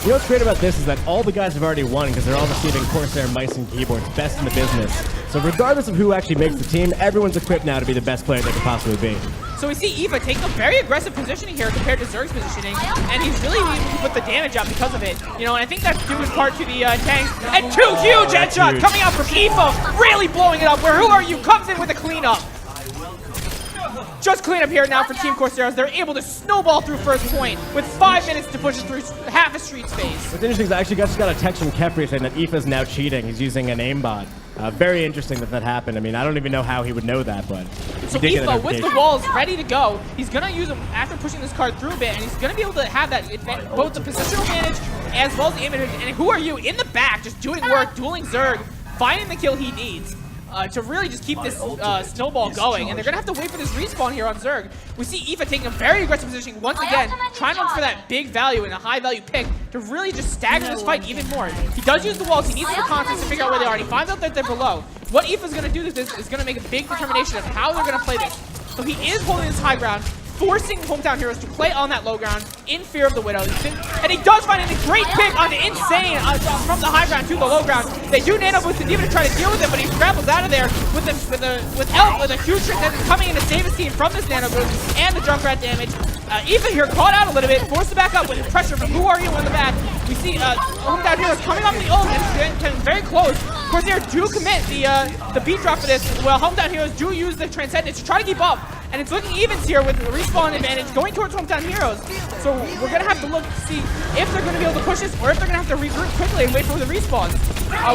You know what's great about this is that all the guys have already won because they're all receiving Corsair mice and keyboards, best in the business. So regardless of who actually makes the team, everyone's equipped now to be the best player they could possibly be. So we see Aoife taking a very aggressive positioning here compared to Zerg's positioning, and he's really able to put the damage out because of it. You know, and I think that's due in part to the tanks. And two huge headshots coming out from Aoife, really blowing it up. Where Who Are You comes in with a cleanup. Just cleanup here now for Team Corsair as they're able to snowball through first point with 5 minutes to push it through half a street space. What's interesting is I actually just got a text from Kefri saying that Aoife's now cheating. He's using an aimbot. Very interesting that happened. I mean, I don't even know how he would know that, but so Aoife with the walls ready to go. He's going to use them after pushing this card through a bit, and he's going to be able to have that both the positional advantage as well as the aim advantage. And Who Are You in the back just doing work, dueling Zerg, finding the kill he needs. To really just keep this snowball going, and they're gonna have to wait for this respawn here on Zerg. We see Aoife taking a very aggressive position once again, trying to look for that big value and a high value pick to really just stagger this fight even more. He does use the walls, he needs the context to figure out where they are, and he finds out that they're below. What Aoife's gonna do is gonna make a big determination of how they're gonna play this. So he is holding this high ground, forcing Hometown Heroes to play on that low ground in fear of the Widow. And he does find a great pick on the Insane from the high ground to the low ground. They do nano boost the Diva to try to deal with it, but he scrambles out of there with Elf with a huge trick that's coming in to save his team from this nano boost and the Junkrat damage. Aoife here caught out a little bit, forced to back up with pressure from Who Are You on the back. We see Hometown Heroes coming off the ult and getting very close. Corsair do commit the beat drop for this. Well, Hometown Heroes do use the Transcendence to try to keep up. And it's looking evens here with the respawn advantage going towards Hometown Heroes. So we're going to have to look to see if they're going to be able to push this or if they're going to have to regroup quickly and wait for the respawns.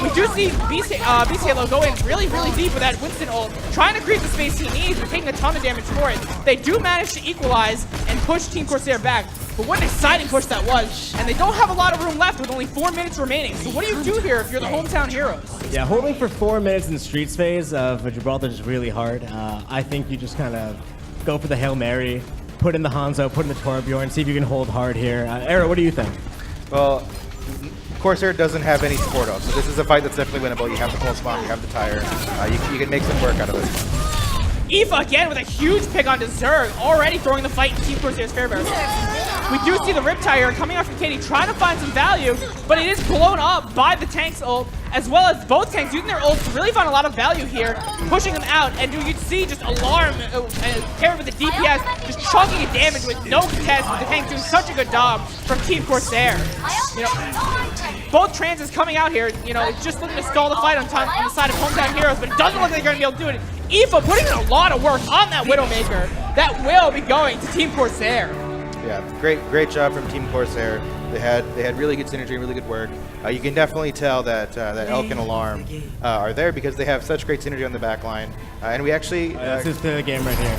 We do see Beast Halo go in really, really deep with that Winston ult, trying to create the space he needs and taking a ton of damage for it. They do manage to equalize and push Team Corsair back. But what an exciting push that was. And they don't have a lot of room left with only 4 minutes remaining. So what do you do here if you're the Hometown Heroes? Yeah, holding for 4 minutes in the streets phase of Gibraltar is really hard. I think you just kind of go for the Hail Mary, put in the Hanzo, put in the Torbjorn, see if you can hold hard here. Era, what do you think? Well, Corsair doesn't have any support off, so this is a fight that's definitely winnable. You have the pulse bomb, you have the tire. You can make some work out of this one. Aoife again with a huge pick onto Zerg, already throwing the fight in Team Corsair's favor. We do see the Riptire coming off from Katie, trying to find some value, but it is blown up by the tank's ult, as well as both tanks using their ults to really find a lot of value here, pushing them out. And you see just Alarm paired with the DPS, just chugging at damage with no contest, with the tank doing such a good job from Team Corsair. You know, both transes coming out here, you know, just looking to stall the fight on the side of Hometown Heroes, but it doesn't look like they're going to be able to do it. Aoife putting in a lot of work on that Widowmaker. That will be going to Team Corsair. Yeah, great job from Team Corsair. They had really good synergy, really good work. You can definitely tell that Elk and Alarm are there because they have such great synergy on the back line. And we actually... this is the game right here.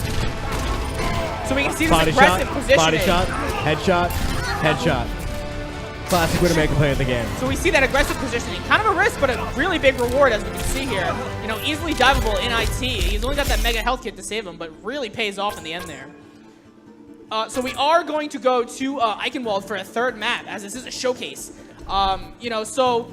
So we can see this aggressive positioning. Body shot, headshot, headshot. Classic Widowmaker play of the game. So we see that aggressive positioning. Kind of a risk, but a really big reward, as we can see here. You know, easily diveable in IT. He's only got that mega health kit to save him, but really pays off in the end there. So we are going to go to Eichenwald for a third map, as this is a showcase. You know, so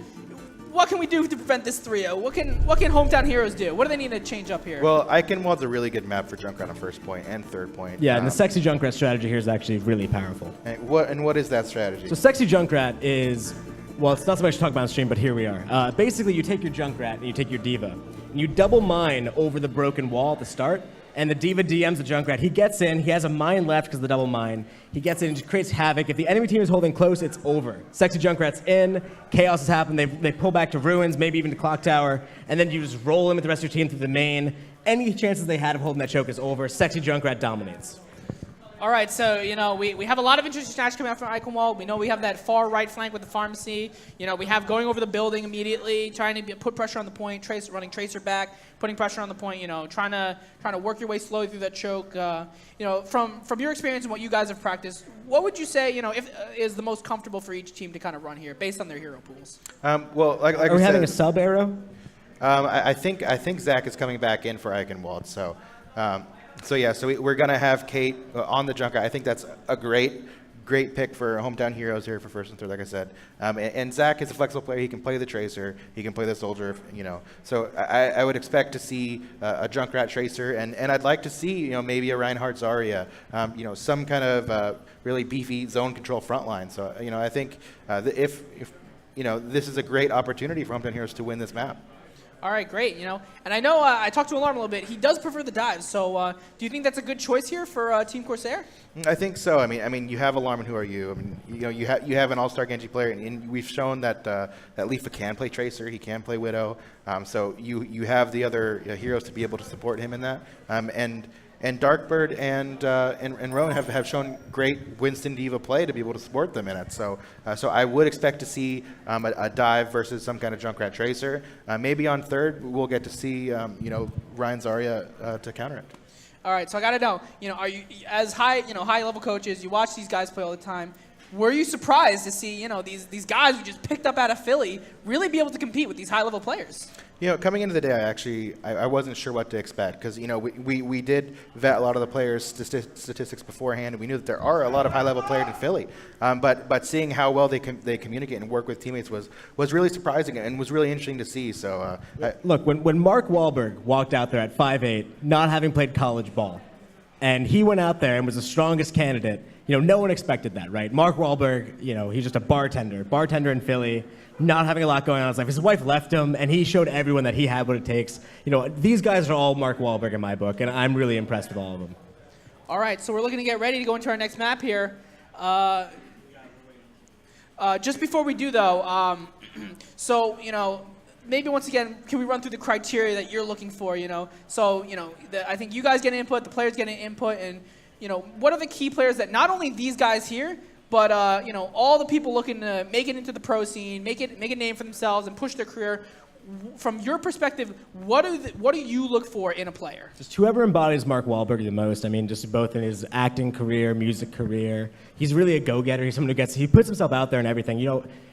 what can we do to prevent this 3-0? What can Hometown Heroes do? What do they need to change up here? Well, Eichenwald's a really good map for Junkrat on first point and third point. Yeah, and the sexy Junkrat strategy here is actually really powerful. And what is that strategy? So sexy Junkrat is, well, it's not so much to talk about on stream, but here we are. Basically, you take your Junkrat and you take your Diva, and you double mine over the broken wall at the start, and the Diva DMs the Junkrat. He gets in, he has a mine left because of the double mine. He gets in and creates havoc. If the enemy team is holding close, it's over. Sexy Junkrat's in, chaos has happened, they pull back to ruins, maybe even to Clock Tower, and then you just roll in with the rest of your team through the main. Any chances they had of holding that choke is over. Sexy Junkrat dominates. All right, so, you know, we have a lot of interesting stats coming out from Eichenwald. We know we have that far right flank with the pharmacy. You know, we have going over the building immediately, trying to put pressure on the point, running Tracer back, putting pressure on the point, you know, trying to work your way slowly through that choke. You know, from your experience and what you guys have practiced, what would you say, you know, is the most comfortable for each team to kind of run here based on their hero pools? Well, like Are we having a sub arrow? I think Zach is coming back in for Eichenwald, so... So yeah, so we're gonna have Kate on the Junkrat. I think that's a great great pick for hometown heroes here for first and third, like I said. And Zach is a flexible player. He can play the Tracer. He can play the Soldier, So I would expect to see a Junkrat Tracer, and I'd like to see, maybe a Reinhardt Zarya, some kind of really beefy zone control front line. So, I think if this is a great opportunity for hometown heroes to win this map. All right, great. And I know I talked to Alarm a little bit. He does prefer the dives. So do you think that's a good choice here for Team Corsair? I think so. I mean, you have Alarm, and who are you? I mean, you have an all-star Genji player, and we've shown that Leafa can play Tracer. He can play Widow. So you have the other heroes to be able to support him in that. And Darkbird and Rowan have shown great Winston Diva play to be able to support them in it. So I would expect to see a dive versus some kind of Junkrat Tracer. Maybe on third we'll get to see Ryan Zarya to counter it. All right, so I gotta know, are you as high level coaches? You watch these guys play all the time. Were you surprised to see these guys you just picked up out of Philly really be able to compete with these high level players? Coming into the day, I wasn't sure what to expect because we did vet a lot of the players' statistics beforehand, and we knew that there are a lot of high-level players in Philly. But seeing how well they communicate and work with teammates was really surprising and was really interesting to see. So look, when Mark Wahlberg walked out there at 5'8", not having played college ball, and he went out there and was the strongest candidate. No one expected that, right? Mark Wahlberg, he's just a bartender in Philly, not having a lot going on in his life. His wife left him, and he showed everyone that he had what it takes. These guys are all Mark Wahlberg in my book, and I'm really impressed with all of them. All right, so we're looking to get ready to go into our next map here. Just before we do, though, maybe once again, can we run through the criteria that you're looking for, So, I think you guys get an input, the players get an input, and, what are the key players that not only these guys here, but, all the people looking to make it into the pro scene, make a name for themselves and push their career. From your perspective, what do you look for in a player? Just whoever embodies Mark Wahlberg the most. I mean, just both in his acting career, music career. He's really a go-getter. He's someone he puts himself out there and everything.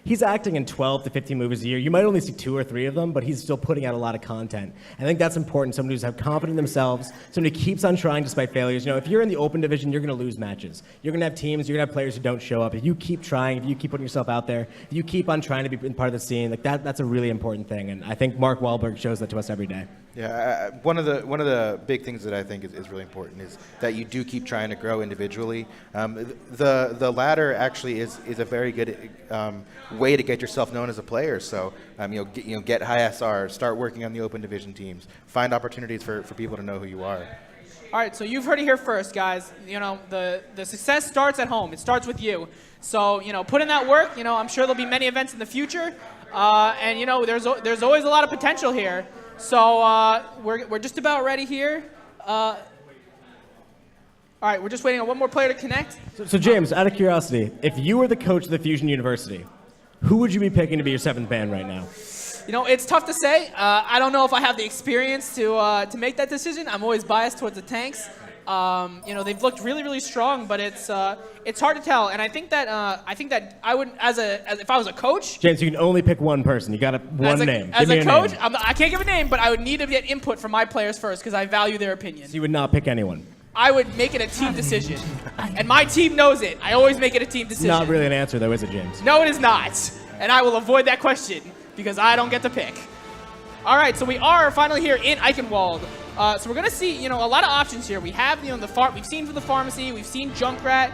He's acting in 12 to 15 movies a year. You might only see 2 or 3 of them, but he's still putting out a lot of content. I think that's important. Someone who's confident in themselves, someone who keeps on trying despite failures. If you're in the open division, you're going to lose matches. You're going to have teams, you're going to have players who don't show up. If you keep trying, if you keep putting yourself out there, if you keep on trying to be part of the scene, that's a really important thing. And I think Mark Wahlberg shows that to us every day. Yeah, one of the big things that I think is really important is that you do keep trying to grow individually. The ladder actually is a very good way to get yourself known as a player. So get high SR, start working on the open division teams, find opportunities for people to know who you are. All right, so you've heard it here first, guys. The success starts at home. It starts with you. So put in that work. I'm sure there'll be many events in the future, and there's always a lot of potential here. So we're just about ready here. All right, we're just waiting on one more player to connect. So James, out of curiosity, if you were the coach of the Fusion University, who would you be picking to be your 7th band right now? It's tough to say. I don't know if I have the experience to make that decision. I'm always biased towards the tanks. They've looked really, really strong, but it's hard to tell. And I think that I would, if I was a coach. James, you can only pick one person. You got one name. As a coach, I can't give a name, but I would need to get input from my players first because I value their opinion. So you would not pick anyone. I would make it a team decision, and my team knows it. I always make it a team decision. Not really an answer, though, is it, James? No, it is not, and I will avoid that question because I don't get to pick. All right, so we are finally here in Eichenwald. So we're gonna see, a lot of options here. We have, we've seen for the pharmacy, we've seen Junkrat,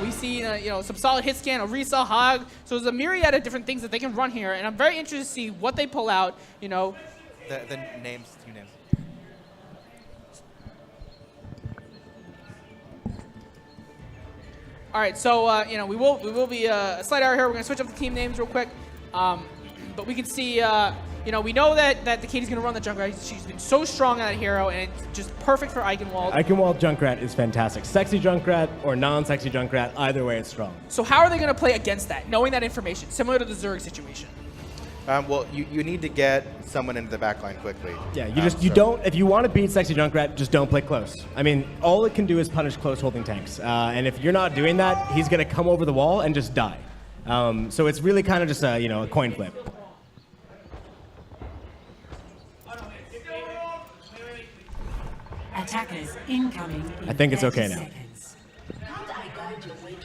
we've seen, some solid hit scan, a resell hog. So there's a myriad of different things that they can run here, and I'm very interested to see what they pull out. The names, 2 names. All right, so we will be a slight error here. We're gonna switch up the team names real quick, but we can see. We know that the Katie's going to run the Junkrat. She's been so strong on that hero, and it's just perfect for Eichenwald. Eichenwald Junkrat is fantastic. Sexy Junkrat or non-sexy Junkrat, either way it's strong. So how are they going to play against that, knowing that information, similar to the Zerg situation? Well, you need to get someone into the backline quickly. Yeah, if you want to beat sexy Junkrat, just don't play close. I mean, all it can do is punish close holding tanks. And if you're not doing that, he's going to come over the wall and just die. So it's really kind of just a coin flip. Attackers incoming. I think it's okay now. Seconds.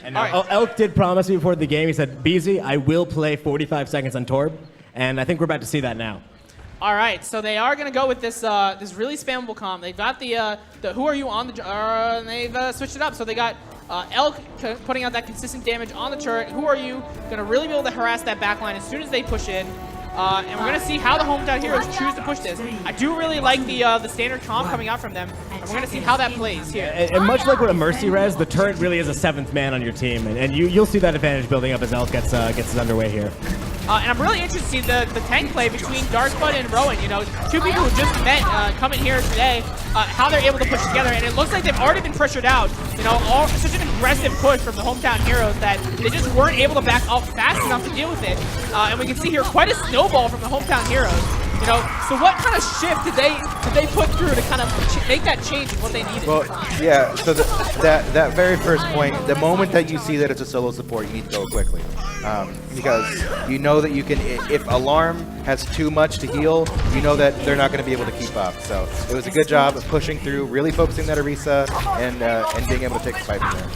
And All right. Elk did promise me before the game. He said, "BZ, I will play 45 seconds on Torb," and I think we're about to see that now. All right, so they are going to go with this this really spammable comp. They've got the who are you on the and they've switched it up. So they got Elk putting out that consistent damage on the turret. Who are you going to really be able to harass that backline as soon as they push in? And we're going to see how the Hometown Heroes choose to push this. I do really like the standard comp coming out from them, and we're going to see how that plays here. And much like what a Mercy res, the turret really is a 7th man on your team, and you'll see that advantage building up as Elk gets underway here. And I'm really interested to see the tank play between Darkbud and Rowan. You know, two people who just met coming here today, how they're able to push together. And it looks like they've already been pressured out. You know, such an aggressive push from the Hometown Heroes that they just weren't able to back up fast enough to deal with it. And we can see here quite a snowball from the Hometown Heroes. You know, so what kind of shift did they put through to kind of make that change in what they needed? Well, yeah. So that very first point, the moment that you see that it's a solo support, you need to go quickly, because you know that you can. If Alarm has too much to heal, you know that they're not going to be able to keep up. So it was a good job of pushing through, really focusing that Orisa, and being able to take the fight from there.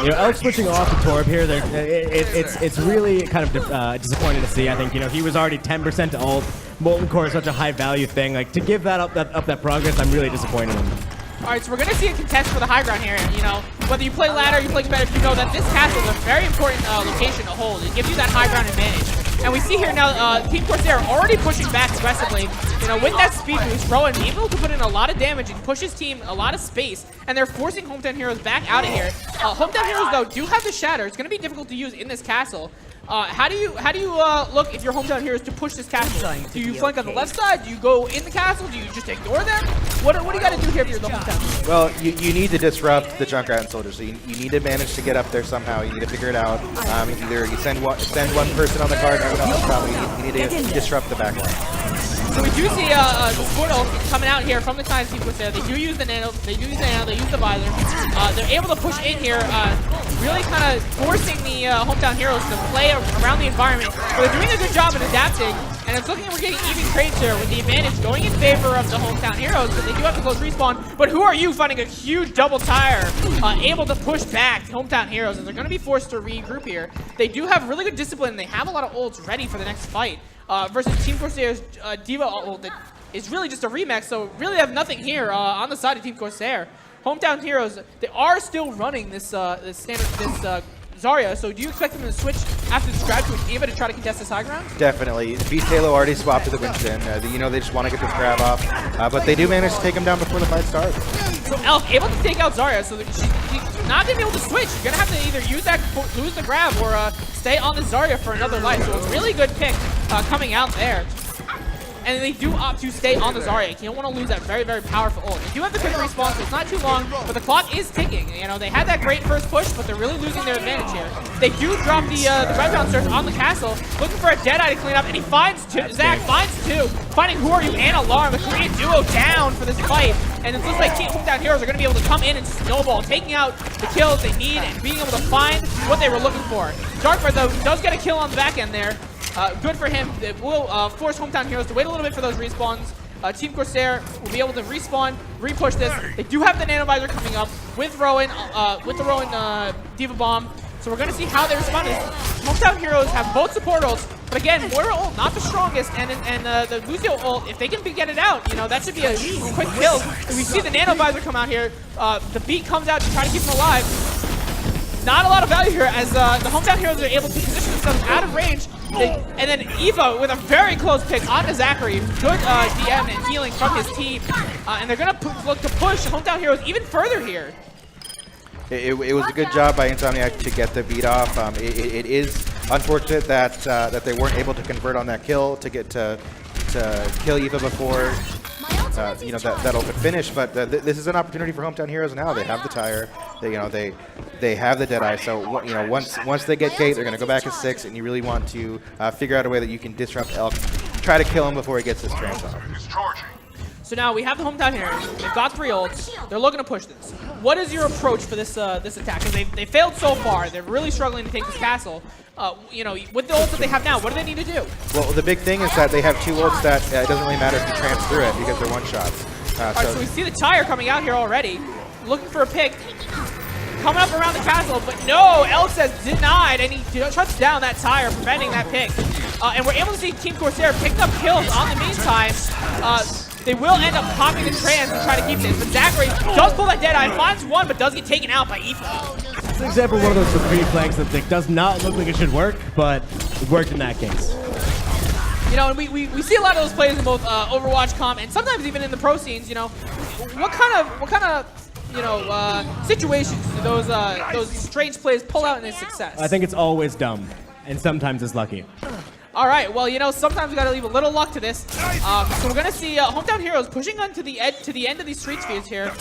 You know, Elk switching off to Torb here, it's really kind of disappointing to see. I think, you know, he was already 10% to ult. Molten Core is such a high value thing. Like, to give that up that progress, I'm really disappointed in him. All right, so we're going to see a contest for the high ground here. You know, whether you play ladder or you play competitive, you know that this castle is a very important location to hold. It gives you that high ground advantage. And we see here now Team Corsair already pushing back aggressively. You know, with that speed boost, Rowan able to put in a lot of damage and push his team a lot of space. And they're forcing Hometown Heroes back out of here. Hometown Heroes, though, do have the Shatter. It's going to be difficult to use in this castle. How do you look if you're Hometown Heroes to push this castle? Do you flank on the left side? Do you go in the castle? Do you just ignore them? What do you got to do here if you're the Hometown? Well, you need to disrupt the Junkrat and soldiers. So you need to manage to get up there somehow. You need to figure it out. Either you send one person on the card, or probably you need to disrupt the backline. So we do see the Squirtle coming out here from the Kind Team Corsair. They do use the Nano, they use the Visor. They're able to push in here, really kind of forcing the Hometown Heroes to play around the environment. But they're doing a good job in adapting, and it's looking like we're getting even trades here with the advantage going in favor of the Hometown Heroes, because they do have to close respawn. But who are you finding a huge double tire, able to push back the Hometown Heroes, and they're going to be forced to regroup here. They do have really good discipline, and they have a lot of ults ready for the next fight. Versus Team Corsair's Diva ult that is really just a remix, so really have nothing here on the side of Team Corsair. Hometown Heroes, they are still running this Zarya, so do you expect them to switch after the grab to a Diva to try to contest this high ground? Definitely. Beast Halo already swapped to the Winston. You know, they just want to get this grab off, but they do manage to take him down before the fight starts. So Elk able to take out Zarya, so she's not going to be able to switch. You're going to have to either use that, lose the grab, or stay on the Zarya for another life. So it's a really good pick coming out there. And they do opt to stay on the Zarya. You don't want to lose that very, very powerful ult. They do have the quick respawn, so it's not too long, but the clock is ticking. You know, they had that great first push, but they're really losing their advantage here. They do drop the Redbound Surge on the castle, looking for a Deadeye to clean up, and he finds two. Zach finds two, finding Who Are You and Alarm, the Korean duo down for this fight. And it looks like Team Hometown Heroes are going to be able to come in and snowball, taking out the kills they need and being able to find what they were looking for. Darkbird, though, does get a kill on the back end there. Good for him. It will force Hometown Heroes to wait a little bit for those respawns. Team Corsair will be able to respawn, repush this. They do have the Nano Visor coming up with Rowan, with the Rowan Diva Bomb. So we're going to see how they respond to this. Hometown Heroes have both support ults, but again, Moira ult not the strongest, and the Lucio ult, if they can get it out, you know, that should be a quick kill. And we see the Nano Visor come out here. The beat comes out to try to keep him alive. Not a lot of value here as the Hometown Heroes are able to position themselves out of range. And then Evo with a very close pick onto Zachary. Good DM and healing from his team. And they're going to look to push Hometown Heroes even further here. It was a good job by Insomniac to get the beat off. It is unfortunate that they weren't able to convert on that kill to get to kill Eva before you know that open finish. But this is an opportunity for Hometown Heroes now. They have the tire. They have the Deadeye. So you know once they get Kate, they're going to go back to 6, and you really want to figure out a way that you can disrupt Elk, try to kill him before he gets his trance off. So now we have the Hometown Heroes. They've got 3 ults. They're looking to push this. What is your approach for this this attack? Because they failed so far. They're really struggling to take this castle. You know, with the ults that they have now, what do they need to do? Well, the big thing is that they have 2 ults that it doesn't really matter if you trance through it because they're one-shots. All right, so we see the tire coming out here already. Looking for a pick. coming up around the castle, but no, Elk says denied, and he shuts down that tire, preventing that pick. And we're able to see Team Corsair pick up kills on the meantime. They will end up popping the trans to try to keep this, but Zachary does pull that Deadeye, finds one, but does get taken out by Aoife. It's an example of one of those retreat flanks that does not look like it should work, but it worked in that case. You know, and we see a lot of those plays in both Overwatch comp and sometimes even in the pro scenes. You know, what kind of situations do those strange plays pull out in their success? I think it's always dumb, and sometimes it's lucky. All right, well, you know, sometimes we got to leave a little luck to this. So we're going to see Hometown Heroes pushing on to the end of these street spheres here.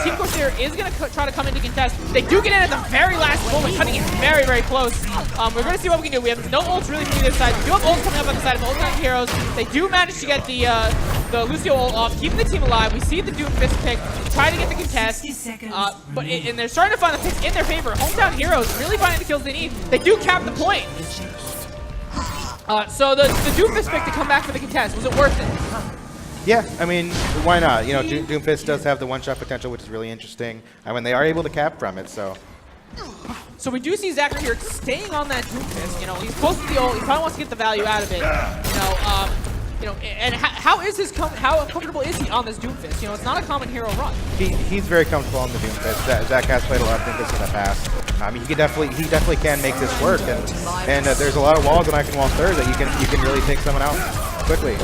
Team Corsair is going to try to come in to contest. They do get in at the very last moment, cutting it very, very close. We're going to see what we can do. We have no ults really from either side. We do have ults coming up on the side of Hometown Heroes. They do manage to get the Lucio ult off, keeping the team alive. We see the Doom Fist pick, try to get the contest. And they're starting to find the picks in their favor. Hometown Heroes really finding the kills they need. They do cap the point. So the Doomfist pick to come back for the contest, was it worth it? Yeah, I mean, why not? You know, Doomfist does have the one-shot potential, which is really interesting. I mean, they are able to cap from it, so. So we do see Zachary here staying on that Doomfist. You know, he's close to the ult. He probably wants to get the value out of it. And how comfortable is he on this Doomfist? You know, it's not a common hero run. He's very comfortable on the Doomfist. Zach has played a lot of Doomfist in the past. I mean, he definitely can make this work, and there's a lot of walls in Icon Wall 3rd that you can really take someone out quickly.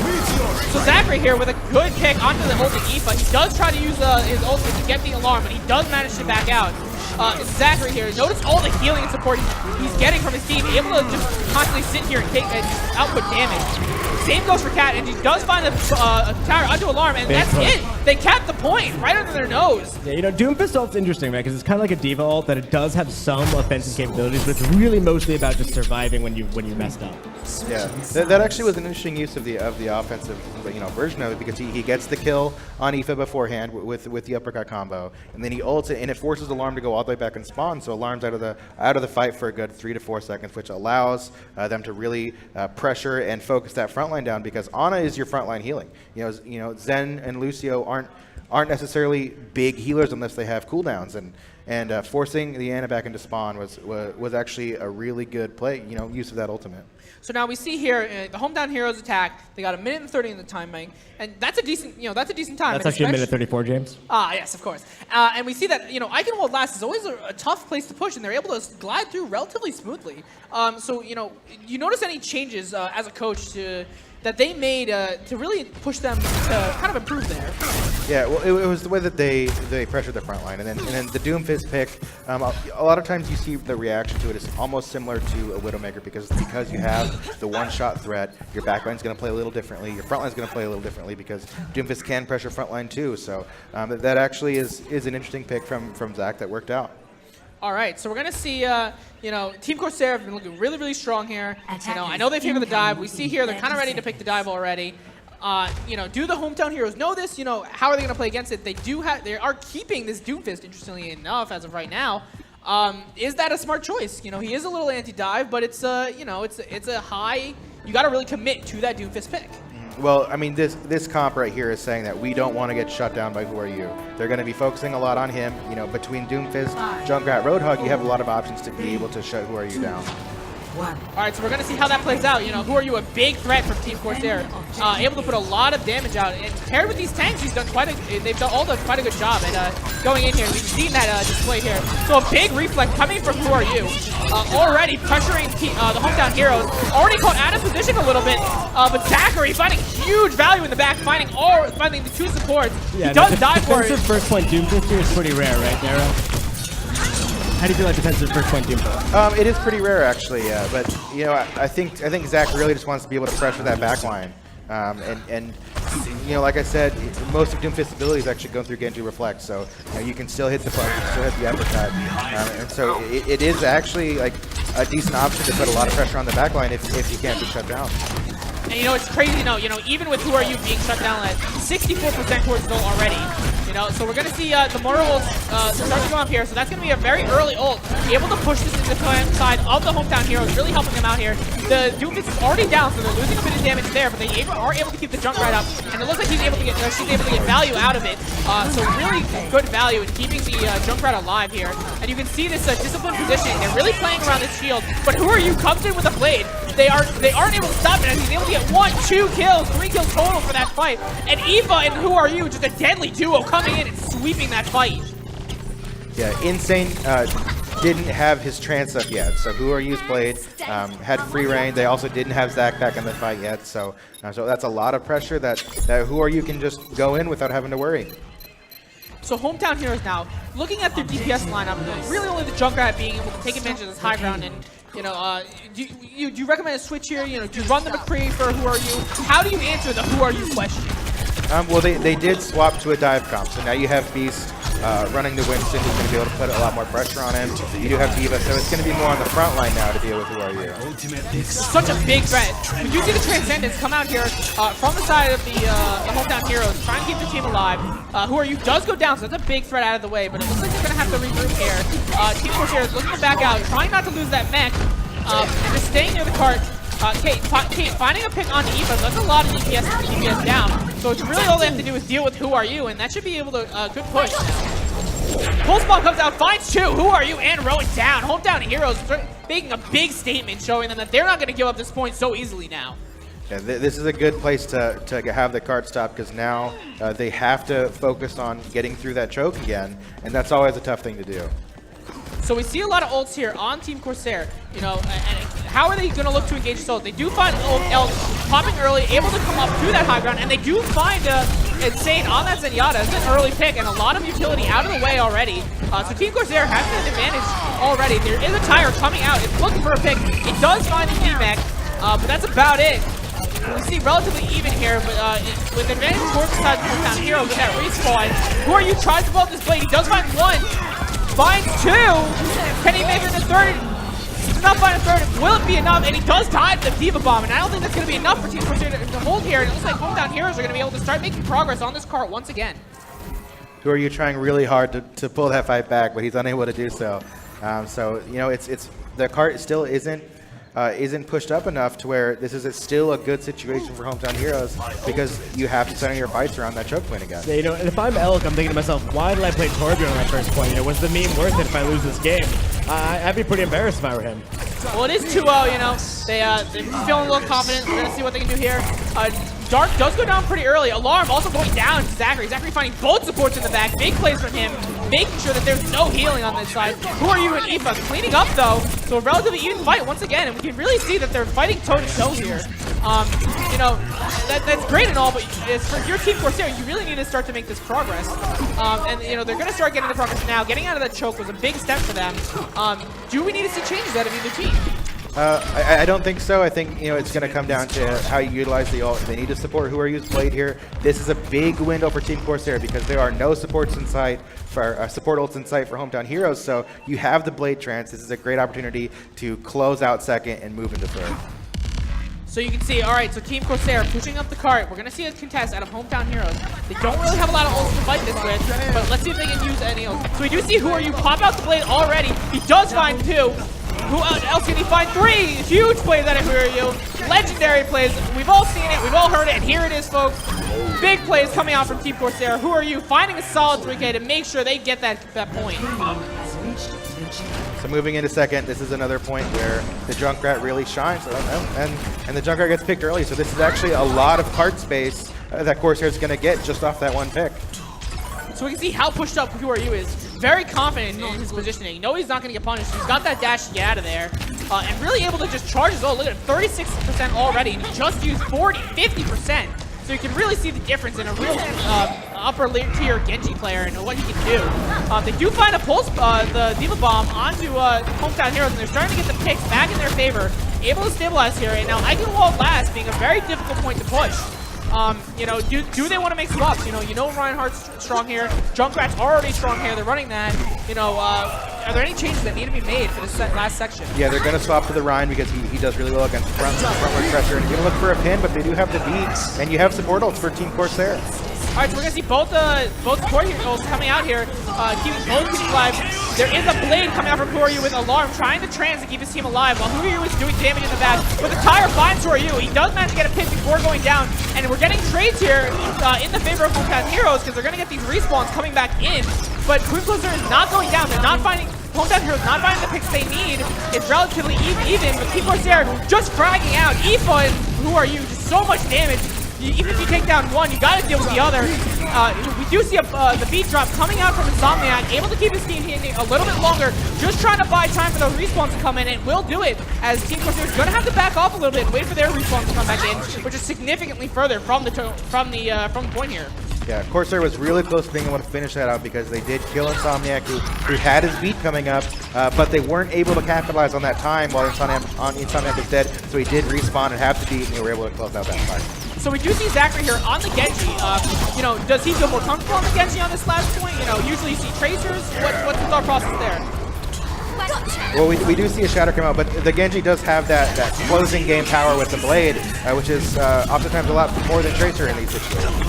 So Zachary here with a good pick onto the ult of Aoife. He does try to use his ult to get the alarm, but he does manage to back out. Zachary here, notice all the healing and support he's getting from his team, able to just constantly sit here and take output damage. Same goes for Cat, and he does find the tower onto alarm, and that's it. They cap the point right under their nose. Yeah, you know, Doomfist ult's interesting, man, because it's kind of like a diva ult that it does have some offensive capabilities, but it's really mostly about just surviving when you messed up. Yeah, that actually was an interesting use of the offensive version of it, because he gets the kill on Aoife beforehand with the uppercut combo, and then he ults it, and it forces Alarm to go all the way back and spawn. So Alarm's out of the fight for a good 3 to 4 seconds, which allows them to really pressure and focus that front line down, because Ana is your frontline healing. You know, Zen and Lucio aren't necessarily big healers unless they have cooldowns, and forcing the Ana back into spawn was actually a really good play. You know, use of that ultimate. So now we see here the Hometown Heroes attack. They got 1 minute and 30 in the timing, and that's a decent time. That's actually 1 minute 34, James. Ah, yes, of course. And we see that Eichenwald last is always a tough place to push, and they're able to glide through relatively smoothly. So you notice any changes as a coach that they made to really push them to kind of improve there? Yeah, well, it was the way that they pressured the front line, and then the Doomfist pick. A lot of times you see the reaction to it is almost similar to a Widowmaker, because you have the one-shot threat. Your backline's going to play a little differently. Your frontline's going to play a little differently, because Doomfist can pressure frontline too. So that actually is an interesting pick from Zach that worked out. All right, so we're going to see, Team Corsair have been looking really, really strong here. I know they favor the dive. We see here they're kind of ready to pick the dive already. Do the Hometown Heroes know this? How are they going to play against it? They are keeping this Doomfist, interestingly enough, as of right now. Is that a smart choice? He is a little anti-dive, but it's a high. You got to really commit to that Doomfist pick. Well, I mean, this comp right here is saying that we don't want to get shut down by Who Are You. They're going to be focusing a lot on him. Between Doomfist, Junkrat, Roadhog, you have a lot of options to be able to shut Who Are You down. All right, so we're going to see how that plays out. Who Are You, a big threat from Team Corsair, able to put a lot of damage out. And paired with these tanks, they've done quite a good job at going in here. We've seen that display here. So a big reflect coming from Who Are You, already pressuring the Hometown Heroes. Already caught out of position a little bit, but Zachary finding huge value in the back, finding the two supports. Yeah, he does die for it. Defensive first point Doomfist here is pretty rare, right, Dara? How do you feel like defensive first point Doomfist? It is pretty rare, actually, but I think Zach really just wants to be able to pressure that back line. And like I said, most of Doomfist's abilities actually go through Genji Reflect, so you can still hit the punch, you can still hit the uppercut, and so it is actually like a decent option to put a lot of pressure on the back line if you can't be shut down. And it's crazy, even with Who Are You being shut down at 64% towards goal already, You know, so we're going to see the mortar ult start to go up here. So that's going to be a very early ult. Able to push this into the side of the Hometown Heroes, really helping them out here. The Doomfist is already down, so they're losing a bit of damage there, but they are able to keep the Junkrat up. And it looks like she's able to get value out of it. So really good value in keeping the Junkrat alive here. And you can see this disciplined positioning. They're really playing around this shield. But who are you? Comes in with a blade. They aren't able to stop it, and he's able to get 1, 2 kills, 3 kills total for that fight. And Eva and Who Are You, just a deadly duo coming in and sweeping that fight. Yeah, Insane didn't have his trance up yet, so Who Are You's blade had free reign. They also didn't have Zach back in the fight yet, so that's a lot of pressure that Who Are You can just go in without having to worry. So Hometown Heroes now, looking at their DPS lineup, really only the Junkrat being able to take advantage of this high ground. And you know, do you recommend a switch here? You know, do you run the McCree for Who Are You? How do you answer the Who Are You question? Well, they did swap to a dive comp, so now you have Beast running the Winston, who's going to be able to put a lot more pressure on him. You do have Diva, so it's going to be more on the front line now to deal with Who Are You. Such a big threat. When you see the Transcendence come out here from the side of the Hometown Heroes, trying to keep the team alive. Who Are You does go down, so that's a big threat out of the way, but it looks like they're going to have to regroup here. Team Corsair is looking to back out, trying not to lose that mech, and just staying near the cart. Kate finding a pick on Eva, that's a lot of DPS down. So it's really all they have to do is deal with Who Are You, and that should be able to, good push. Pulse Bomb comes out, finds 2, Who Are You, and Rowan down. Hometown Heroes making a big statement, showing them that they're not going to give up this point so easily now. Yeah, this is a good place to have the cart stop, because now they have to focus on getting through that choke again, and that's always a tough thing to do. So we see a lot of ults here on Team Corsair, you know, and how are they going to look to engage this ult? They do find ult popping early, able to come up to that high ground, and they do find Insane on that Zenyatta. It's an early pick, and a lot of utility out of the way already. So Team Corsair has an advantage already. There is a tire coming out. It's looking for a pick. It does find the D-Mech, but that's about it. We see relatively even here, but with advantage towards the side of Hometown Heroes with that respawn. Who Are You tries to blow up this blade. He does find 1. Finds 2. Can he make it a 3rd? He does not find a 3rd. Will it be enough? And he does die to the Diva Bomb. And I don't think that's going to be enough for Team Corsair to hold here. And it looks like Hometown Heroes are going to be able to start making progress on this cart once again. Who Are You trying really hard to pull that fight back, but he's unable to do so. So you know, it's the cart still isn't pushed up enough to where this is still a good situation for Hometown Heroes, because you have to center your fights around that choke point again. Yeah, you know, and if I'm Elk, I'm thinking to myself, why did I play Torbjorn on that first point? You know, was the meme worth it if I lose this game? I'd be pretty embarrassed if I were him. Well, it is 2-0, you know. They're feeling a little confident. We're going to see what they can do here. Dark does go down pretty early. Alarm also going down to Zachary. Zachary finding both supports in the back. Big plays from him, making sure that there's no healing on this side. Who Are You and Eva cleaning up, though. So a relatively even fight once again, and we can really see that they're fighting toe-to-toe here. You know, that's great and all, but for your Team Corsair, you really need to start to make this progress. And, you know, they're going to start getting the progress now. Getting out of that choke was a big step for them. Do we need to see changes out of either team? I don't think so. I think, you know, it's going to come down to how you utilize the ult. They need to support Who Are You's blade here. This is a big window for Team Corsair, because there are no supports in sight for support ults in sight for Hometown Heroes. So you have the blade trance. This is a great opportunity to close out second and move into third. So you can see, all right, so Team Corsair pushing up the cart. We're going to see a contest out of Hometown Heroes. They don't really have a lot of ults to fight this with, but let's see if they can use any ults. So we do see Who Are You pop out the blade already. He does find 2. Who else can he find? 3 huge plays out of Who Are You. Legendary plays. We've all seen it. We've all heard it. And here it is, folks. Big plays coming out from Team Corsair. Who Are You finding a solid 3K to make sure they get that point. So moving into second, this is another point where the Junkrat really shines, and the Junkrat gets picked early. So this is actually a lot of cart space that Corsair is going to get just off that one pick. So we can see how pushed up Who Are You is. Very confident in his positioning. You know he's not going to get punished. He's got that dash to get out of there. And really able to just charge his ult. Look at it, 36% already. And he just used 50%. So you can really see the difference in a real upper tier Genji player and what he can do. They do find a pulse, the Diva Bomb onto Hometown Heroes, and they're starting to get the picks back in their favor. Able to stabilize here. And now Eichenwald last being a very difficult point to push. You know, do they want to make swaps? You know Reinhardt's strong here. Junkrat's already strong here. They're running that. You know, are there any changes that need to be made for this last section? Yeah, they're going to swap to the Rein because he does really well against frontward pressure. And you're going to look for a pin, but they do have the beats, and you have support ults for Team Corsair. All right, so we're gonna see both support heroes coming out here, keeping both teams alive. There is a blade coming out from Horyu with Alarm, trying to trans to keep his team alive, while Horyu is doing damage in the back. But the tire finds Horyu. He does manage to get a pick before going down, and we're getting trades here in the favor of Hometown Heroes because they're gonna get these respawns coming back in. But Corsair is not going down. They're not finding. Hometown Heroes not finding the picks they need. It's relatively even, but Team Corsair just fragging out. Aoife and Who Are You? Just so much damage. Even if you take down one, you gotta deal with the other. We do see the beat drop coming out from Insomniac, able to keep his team here a little bit longer, just trying to buy time for those respawns to come in, and will do it, as Team Corsair is gonna have to back off a little bit and wait for their respawns to come back in, which is significantly further from the point here. Yeah, Corsair was really close to being able to finish that out because they did kill Insomniac, who had his beat coming up, but they weren't able to capitalize on that time while Insomniac is dead, so he did respawn and have the beat, and they were able to close out that fight. So we do see Zachary here on the Genji. You know, does he feel more comfortable on the Genji on this last point? You know, usually you see tracers. What's the thought process there? Well, we do see a Shatter come out, but the Genji does have that closing game power with the blade, which is oftentimes a lot more than Tracer in these situations.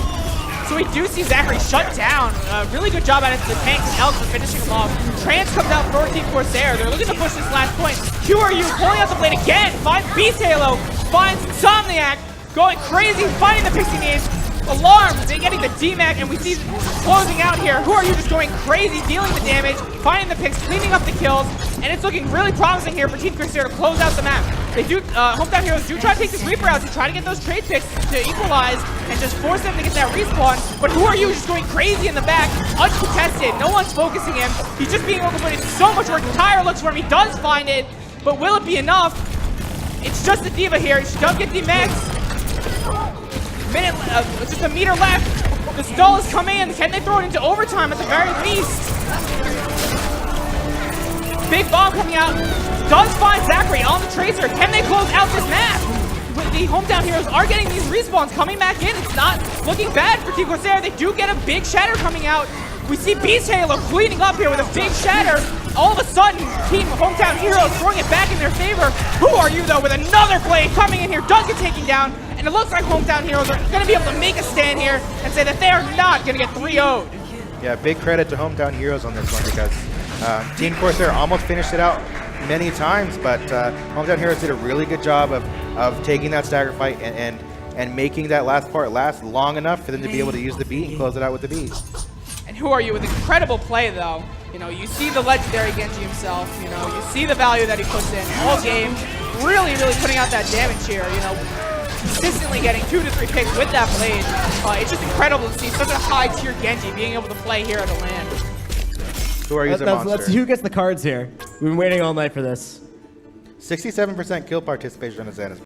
So we do see Zachary shut down. Really good job at it. The tanks and Elk for finishing him off. Trance comes out for Team Corsair. They're looking to push this last point. Who Are You pulling out the blade again? Finds Beast Halo. Finds Insomniac. Going crazy, finding the picks he needs. Alarm, they're getting the DMAC, and we see closing out here. Who Are You just going crazy, dealing the damage, finding the picks, cleaning up the kills, and it's looking really promising here for Team Corsair to close out the map. They do, Hometown Heroes do try to take this Reaper out to try to get those trade picks to equalize and just force them to get that respawn, but Who Are You just going crazy in the back, uncontested, no one's focusing him. He's just being able to put in so much work. Tyre looks for him, he does find it, but will it be enough? It's just the D.Va here, she does get the max. Just a meter left. The stall is coming in. Can they throw it into overtime at the very least? Big bomb coming out. Does find Zachary on the Tracer. Can they close out this map? The Hometown Heroes are getting these respawns coming back in. It's not looking bad for Team Corsair. They do get a big shatter coming out. We see Beast Halo cleaning up here with a big shatter. All of a sudden, Team Hometown Heroes throwing it back in their favor. Who Are You, though, with another blade coming in here, does get taken down. And it looks like Hometown Heroes are going to be able to make a stand here and say that they are not going to get 3-0'd. Yeah, big credit to Hometown Heroes on this one because Team Corsair almost finished it out many times, but Hometown Heroes did a really good job of taking that stagger fight and making that last part last long enough for them to be able to use the beat and close it out with the beat. And Who Are You with incredible play, though. You know, you see the legendary Genji himself. You know, you see the value that he puts in all game. Really, really putting out that damage here. You know, consistently getting 2 to 3 picks with that blade. It's just incredible to see such a high-tier Genji being able to play here at a LAN. Who Are You's a monster. Let's see who gets the cards here. We've been waiting all night for this. 67% kill participation on his end is